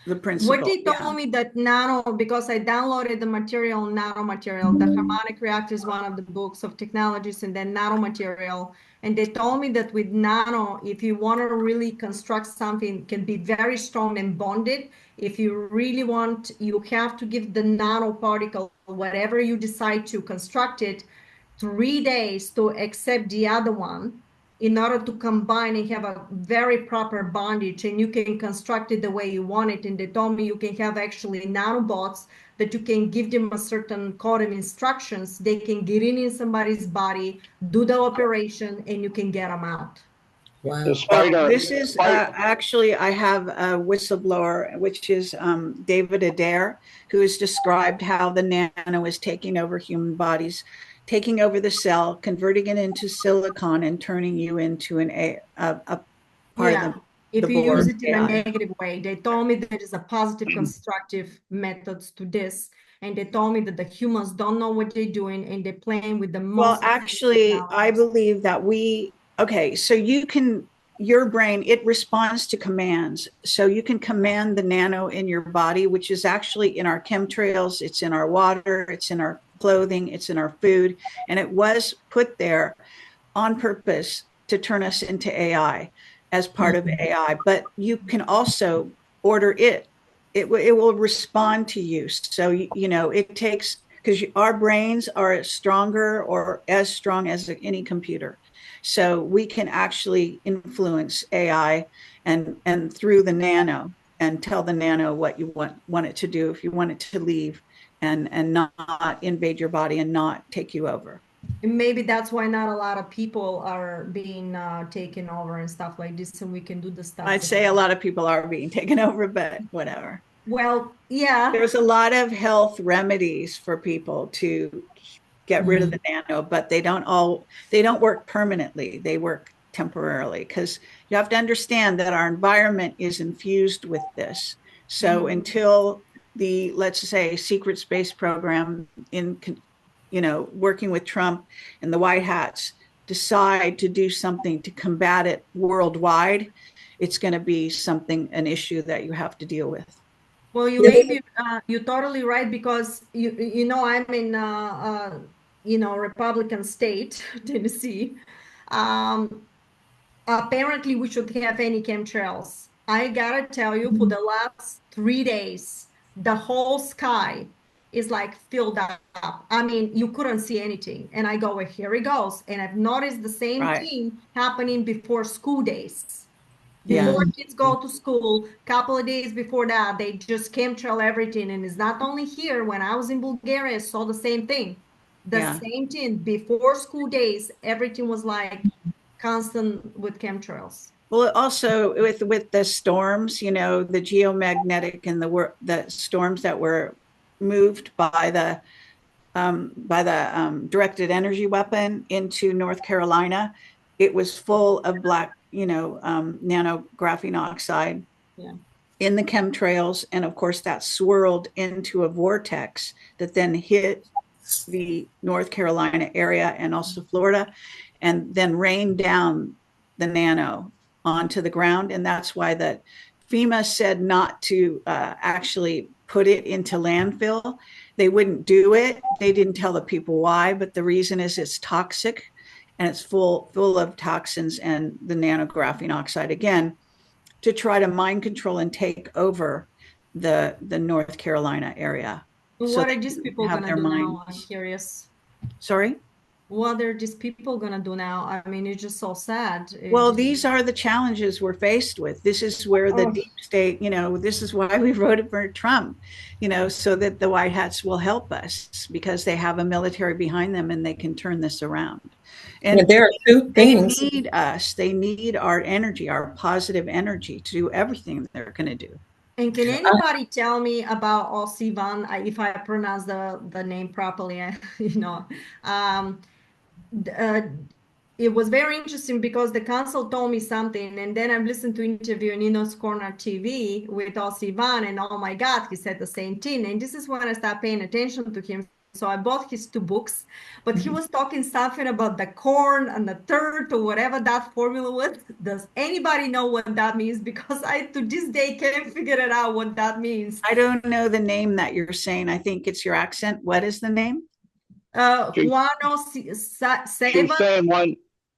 The principle. What they told me that nano, because I downloaded the nanomaterial, the harmonic reactor is one of the books of technologies, and then nanomaterial. And they told me that with nano, if you want to really construct something, it can be very strong and bonded. If you really want, you have to give the nanoparticle, whatever you decide to construct it, 3 days to accept the other one in order to combine and have a very proper bondage, and you can construct it the way you want it. And they told me you can have actually nanobots that you can give them a certain code of instructions. They can get in somebody's body, do the operation, and you can get them out. Wow. This is actually, I have a whistleblower, which is David Adair, who has described how the nano is taking over human bodies, taking over the cell, converting it into silicon, and turning you into a part of the if you use it in a negative way. They told me there is a positive constructive methods to this, and they told me that the humans don't know what they're doing and they're playing with the most. Well, actually, I believe that so your brain, it responds to commands. So you can command the nano in your body, which is actually in our chemtrails, it's in our water, it's in our clothing, it's in our food, and it was put there on purpose to turn us into AI as part of AI. But you can also order it. It will respond to you. So, it takes, because our brains are stronger or as strong as any computer. So we can actually influence AI and through the nano, and tell the nano what you want it to do, if you want it to leave and not invade your body and not take you over. Maybe that's why not a lot of people are being taken over and stuff like this, and we can do the stuff. I'd say a lot of people are being taken over, but whatever. Well, yeah. There's a lot of health remedies for people to get rid of the nano, but they don't work permanently. They work temporarily, because you have to understand that our environment is infused with this. So until the, let's say, secret space program working with Trump and the White Hats decide to do something to combat it worldwide, it's going to be an issue that you have to deal with. Well, you're totally right, because I'm in Republican state, Tennessee. Apparently we should have any chemtrails. I gotta tell you, for the last 3 days, the whole sky is like filled up. I mean, you couldn't see anything. And I go, well, here it goes. And I've noticed the same thing happening before school days. Before kids go to school, couple of days before that, they just chemtrail everything. And it's not only here. When I was in Bulgaria, I saw the same thing. Same thing. Before school days, everything was like constant with chemtrails. Well, also with the storms, the geomagnetic and the storms that were moved by the directed energy weapon into North Carolina, it was full of black, nanographene oxide in the chemtrails. And of course that swirled into a vortex that then hit the North Carolina area and also Florida, and then rained down the nano onto the ground. And that's why that FEMA said not to actually put it into landfill. They wouldn't do it. They didn't tell the people why, but the reason is it's toxic, and it's full of toxins and the nanographene oxide, again, to try to mind control and take over the North Carolina area. What are these people going to do now? I'm curious. Sorry? What are these people going to do now? I mean, it's just so sad. Well, these are the challenges we're faced with. This is where the deep state, this is why we voted for Trump, so that the White Hats will help us, because they have a military behind them and they can turn this around. And there are two things. They need us. They need our energy, our positive energy, to do everything they're going to do. And can anybody tell me about Osivan, if I pronounce the name properly? It was very interesting, because the council told me something, and then I've listened to interview on Nino's Corner TV with Osivan, and oh my God, he said the same thing. And this is when I started paying attention to him. So I bought his 2 books, but he was talking something about the corn and the third or whatever that formula was. Does anybody know what that means? Because I, to this day, can't figure it out what that means. I don't know the name that you're saying. I think it's your accent. What is the name? 107. She's saying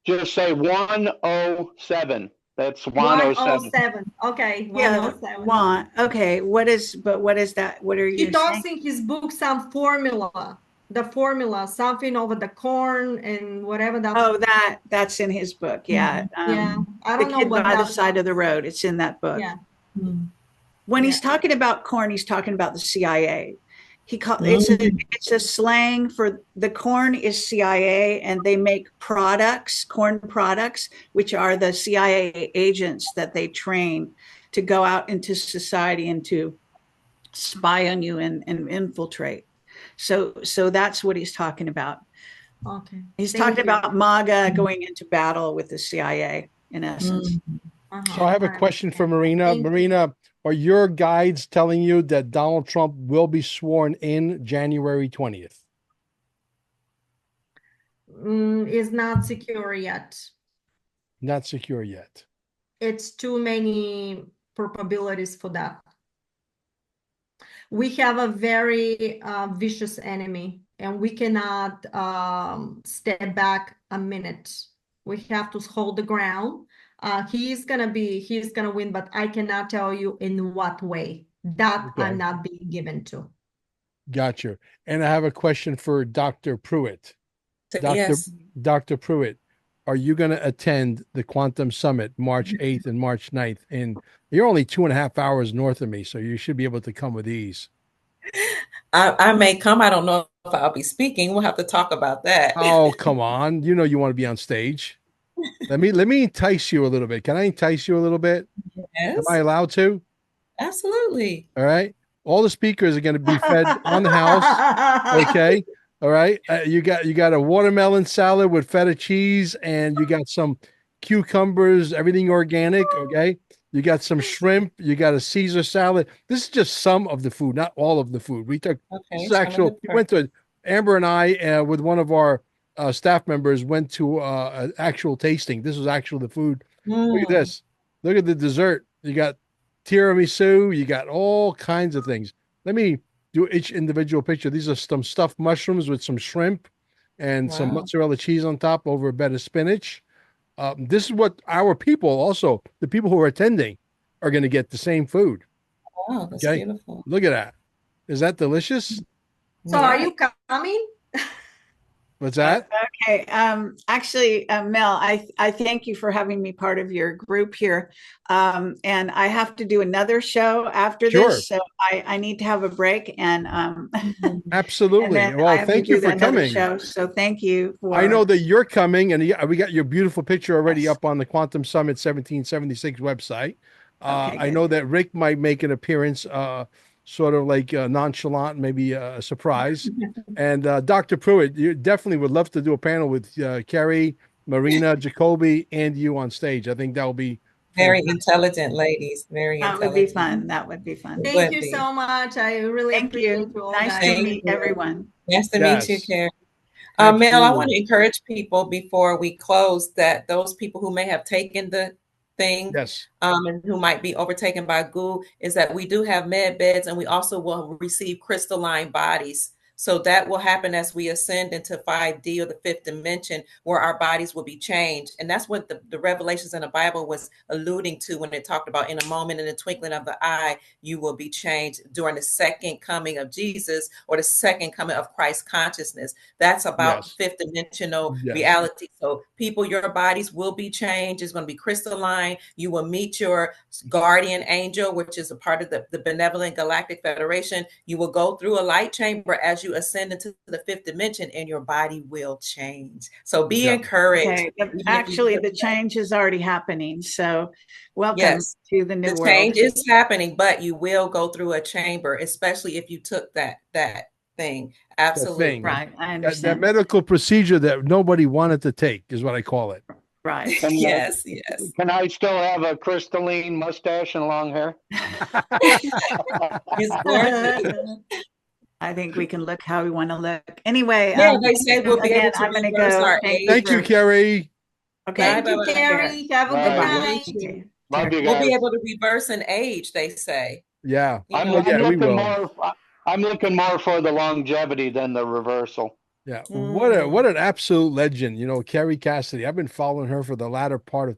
just say 107. That's 107. Okay, 107. Yeah, okay. What is that? What are you saying? He talks in his book some formula. The formula, something over the corn and whatever that. Oh, that's in his book. Yeah. Yeah. I don't know what by the side of the road. It's in that book. Yeah. When he's talking about corn, he's talking about the CIA. It's a slang for the corn is CIA, and they make corn products, which are the CIA agents that they train to go out into society and to spy on you and infiltrate. So that's what he's talking about. Okay. He's talking about MAGA going into battle with the CIA, in essence. So I have a question for Marina. Marina, are your guides telling you that Donald Trump will be sworn in January 20th? Is not secure yet. Not secure yet. It's too many probabilities for that. We have a very vicious enemy, and we cannot step back a minute. We have to hold the ground. He's gonna win, but I cannot tell you in what way. That I'm not being given to. Gotcha. And I have a question for Dr. Pruitt. Yes. Dr. Pruitt, are you going to attend the Quantum Summit March 8th and March 9th? And you're only 2.5 hours north of me, so you should be able to come with ease. I may come. I don't know if I'll be speaking. We'll have to talk about that. Oh, come on. You know you want to be on stage. Let me entice you a little bit. Can I entice you a little bit? Am I Yes, allowed to? absolutely. All right. All the speakers are going to be fed on the house. Okay. All right. You got a watermelon salad with feta cheese, and you got some cucumbers, everything organic. Okay. You got some shrimp. You got a Caesar salad. This is just some of the food, not all of the food. This Okay, is some of actual. the We went to Amber and I with one of our staff members went to an actual tasting. This was actual the food. Look at this. Look at the dessert. You got tiramisu. You got all kinds of things. Let me do each individual picture. These are some stuffed mushrooms with some shrimp and some Wow. mozzarella cheese on top over a bed of spinach. This is what our people, also the people who are attending, are going to get the same food. Wow, that's Okay, beautiful. look at that. Is that delicious? So are you coming? What's that? Okay. Actually, Mel, I thank you for having me part of your group here. And I have to do another show after Sure. this, so I need to have a break, and and Absolutely. then I Well, have to thank you do for another coming. show. So thank you for. I know that you're coming, and we got your beautiful picture already Yes. up on the Quantum Summit 1776 website. Okay, I good. know that Rick might make an appearance, sort of like nonchalant, maybe a surprise. And Dr. Pruitt, you definitely would love to do a panel with Kerry, Marina, Jacoby, and you on stage. I think that will be Very fantastic. intelligent ladies. Very That would be intelligent. fun. That would be fun. It Thank would you be. so much. I really Thank appreciate you. you all Nice guys. to Thank meet you. everyone. Nice to meet you, Yes, Kerry. Mel, I want absolutely. to encourage people before we close that those people who may have taken the thing Yes. and who might be overtaken by goo is that we do have med beds, and we also will receive crystalline bodies. So that will happen as we ascend into 5D, or the fifth dimension, where our bodies will be changed. And that's what the revelations in the Bible was alluding to when it talked about in a moment, in the twinkling of the eye, you will be changed during the second coming of Jesus, or the second coming of Christ consciousness. That's about Yes. fifth dimensional Yes. reality. So people, your bodies will be changed. It's going to be crystalline. You will meet your guardian angel, which is a part of the Benevolent Galactic Federation. You will go through a light chamber as you ascend into the fifth dimension, and your body will change. So be Yeah. encouraged. Okay. Actually, the change is already happening. So welcome Yes, to the new the world. change is happening, but you will go through a chamber, especially if you took that thing. The Absolutely. thing. Right. I That understand. medical procedure that nobody wanted to take is what I call it. Right. Yes. Can I still have a crystalline mustache and long hair? It's gorgeous. I think we can look how we want to look. Anyway, Yeah, they say we'll be again, able to I'm going to reverse go. our Thank you, Kerry. Okay. Thank you, Bye-bye. Kerry. Have a Bye. good Bye. night. Okay. Love you We'll guys. be able to reverse an age, they say. Yeah. You I'm, know, I'm Yeah, we looking will. more. I'm looking more for the longevity than the reversal. Yeah. What an absolute legend. You know, Kerry Kassidy. I've been following her for the latter part of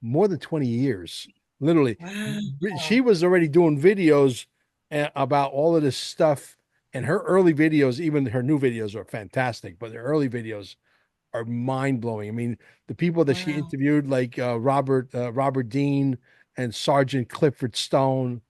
more than 20 years. Literally. Wow. She was already doing videos about all of this stuff. And her early videos, even her new videos, are fantastic, but her early videos are mind blowing. I mean, the people that she interviewed, like Robert Dean and Sergeant Clifford Stone,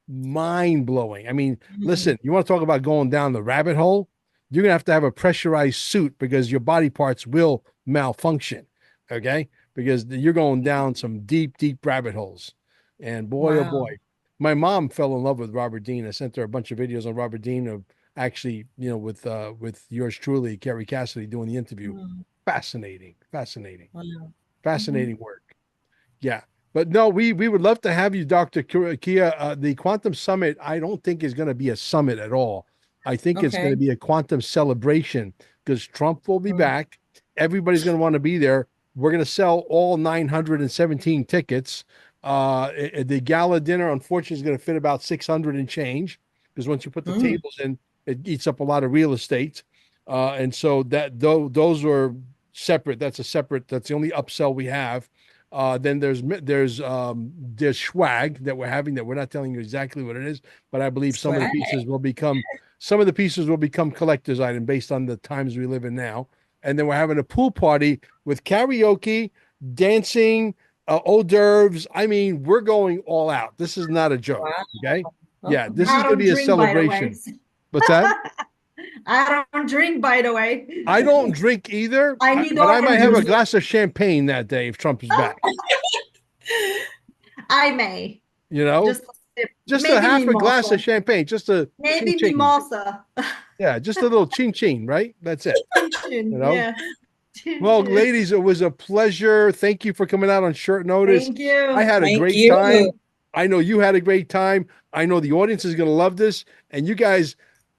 mind blowing. I mean, listen, you want to talk about going down the rabbit hole? You're gonna have a pressurized suit because your body parts will malfunction. Okay, because you're going down some deep, deep rabbit holes. And boy, oh boy, my mom fell in love with Robert Dean. I sent her a bunch of videos on Robert Dean of actually, you know, with yours truly, Kerry Kassidy, doing the interview. Fascinating, fascinating work. Yeah, but no, we would love to have you, Dr. Kia. The Quantum Summit, I don't think is going to be a summit at all. I think it's going to be a quantum celebration because Trump will be back. Everybody's going to want to be there. We're going to sell all 917 tickets. The gala dinner, unfortunately, is going to fit about 600 and change because once you put the tables in, it eats up a lot of real estate. And so those are separate. That's the only upsell we have. Then there's swag that we're having that we're not telling you exactly what it is, but I believe some of the pieces will become collector's item based on the times we live in now. And then we're having a pool party with karaoke, dancing, hors d'oeuvres. I mean, we're going all out. This is not a joke. Okay. Yeah. This is going to be a celebration. What's that? I don't drink, by the way. I don't drink either, I need but I might have a orange glass of champagne that day if Trump is back. I may. You know, Just a sip. just a Maybe half a glass mimosa. of champagne, just a Maybe ching-ching. mimosa. Yeah, just a little ching ching, right? That's it. You know. Yeah. Well, ladies, it was a pleasure. Thank you for coming out on short notice. Thank you. I had a Thank great you. time. I know you had a great time. I know the audience is going to love this. And you guys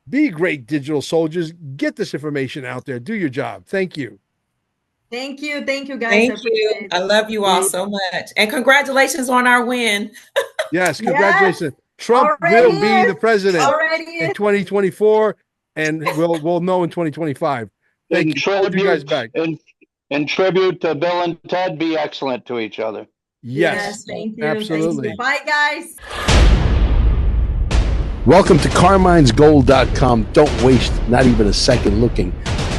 be great digital soldiers. Get this information out there. Do your job. Thank you. Thank you. Thank you, guys. Thank you. I love you all so much. And congratulations on our win. Yes, congratulations. Yes, Trump will be the president in is. 2024, and we'll know in 2025. Thank you. Hold you guys back. In tribute to Bill and Ted, be excellent to each other. Yes, thank you. absolutely. Thank you. Bye, guys. Welcome to Carmine'sGold.com. Don't waste not even a second looking.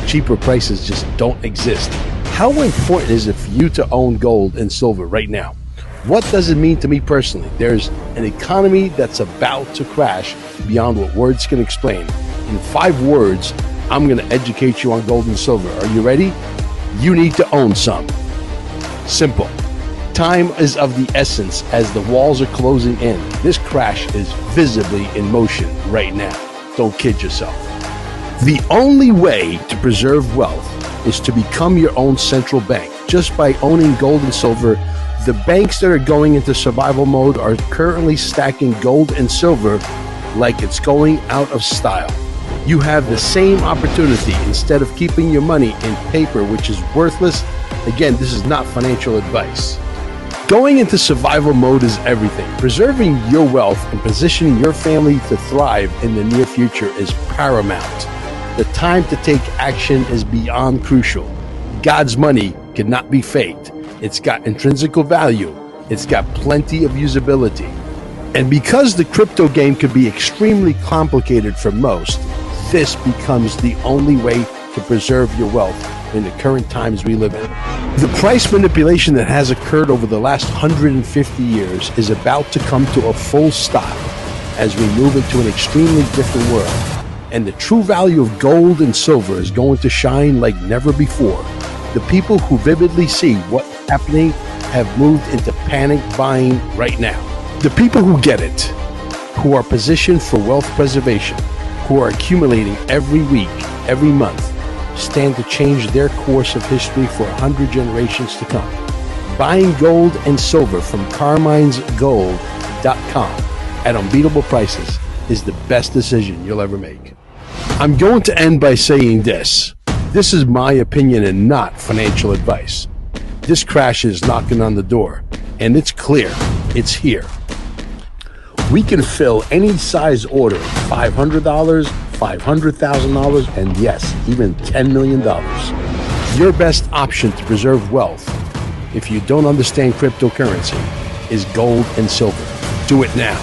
Cheaper prices just don't exist. How important is it for you to own gold and silver right now? What does it mean to me personally? There's an economy that's about to crash beyond what words can explain. In 5 words, I'm going to educate you on gold and silver. Are you ready? You need to own some. Simple. Time is of the essence as the walls are closing in. This crash is visibly in motion right now. Don't kid yourself. The only way to preserve wealth is to become your own central bank. Just by owning gold and silver, the banks that are going into survival mode are currently stacking gold and silver like it's going out of style. You have the same opportunity instead of keeping your money in paper, which is worthless. Again, this is not financial advice. Going into survival mode is everything. Preserving your wealth and positioning your family to thrive in the near future is paramount. The time to take action is beyond crucial. God's money cannot be faked. It's got intrinsic value. It's got plenty of usability. And because the crypto game could be extremely complicated for most, this becomes the only way to preserve your wealth in the current times we live in. The price manipulation that has occurred over the last 150 years is about to come to a full stop as we move into an extremely different world. And the true value of gold and silver is going to shine like never before. The people who vividly see what's happening have moved into panic buying right now. The people who get it, who are positioned for wealth preservation, who are accumulating every week, every month, stand to change their course of history for 100 generations to come. Buying gold and silver from Carmine'sGold.com at unbeatable prices is the best decision you'll ever make. I'm going to end by saying this. This is my opinion and not financial advice. This crash is knocking on the door, and it's clear. It's here. We can fill any size order, $500, $500,000, and yes, even $10 million. Your best option to preserve wealth, if you don't understand cryptocurrency, is gold and silver. Do it now.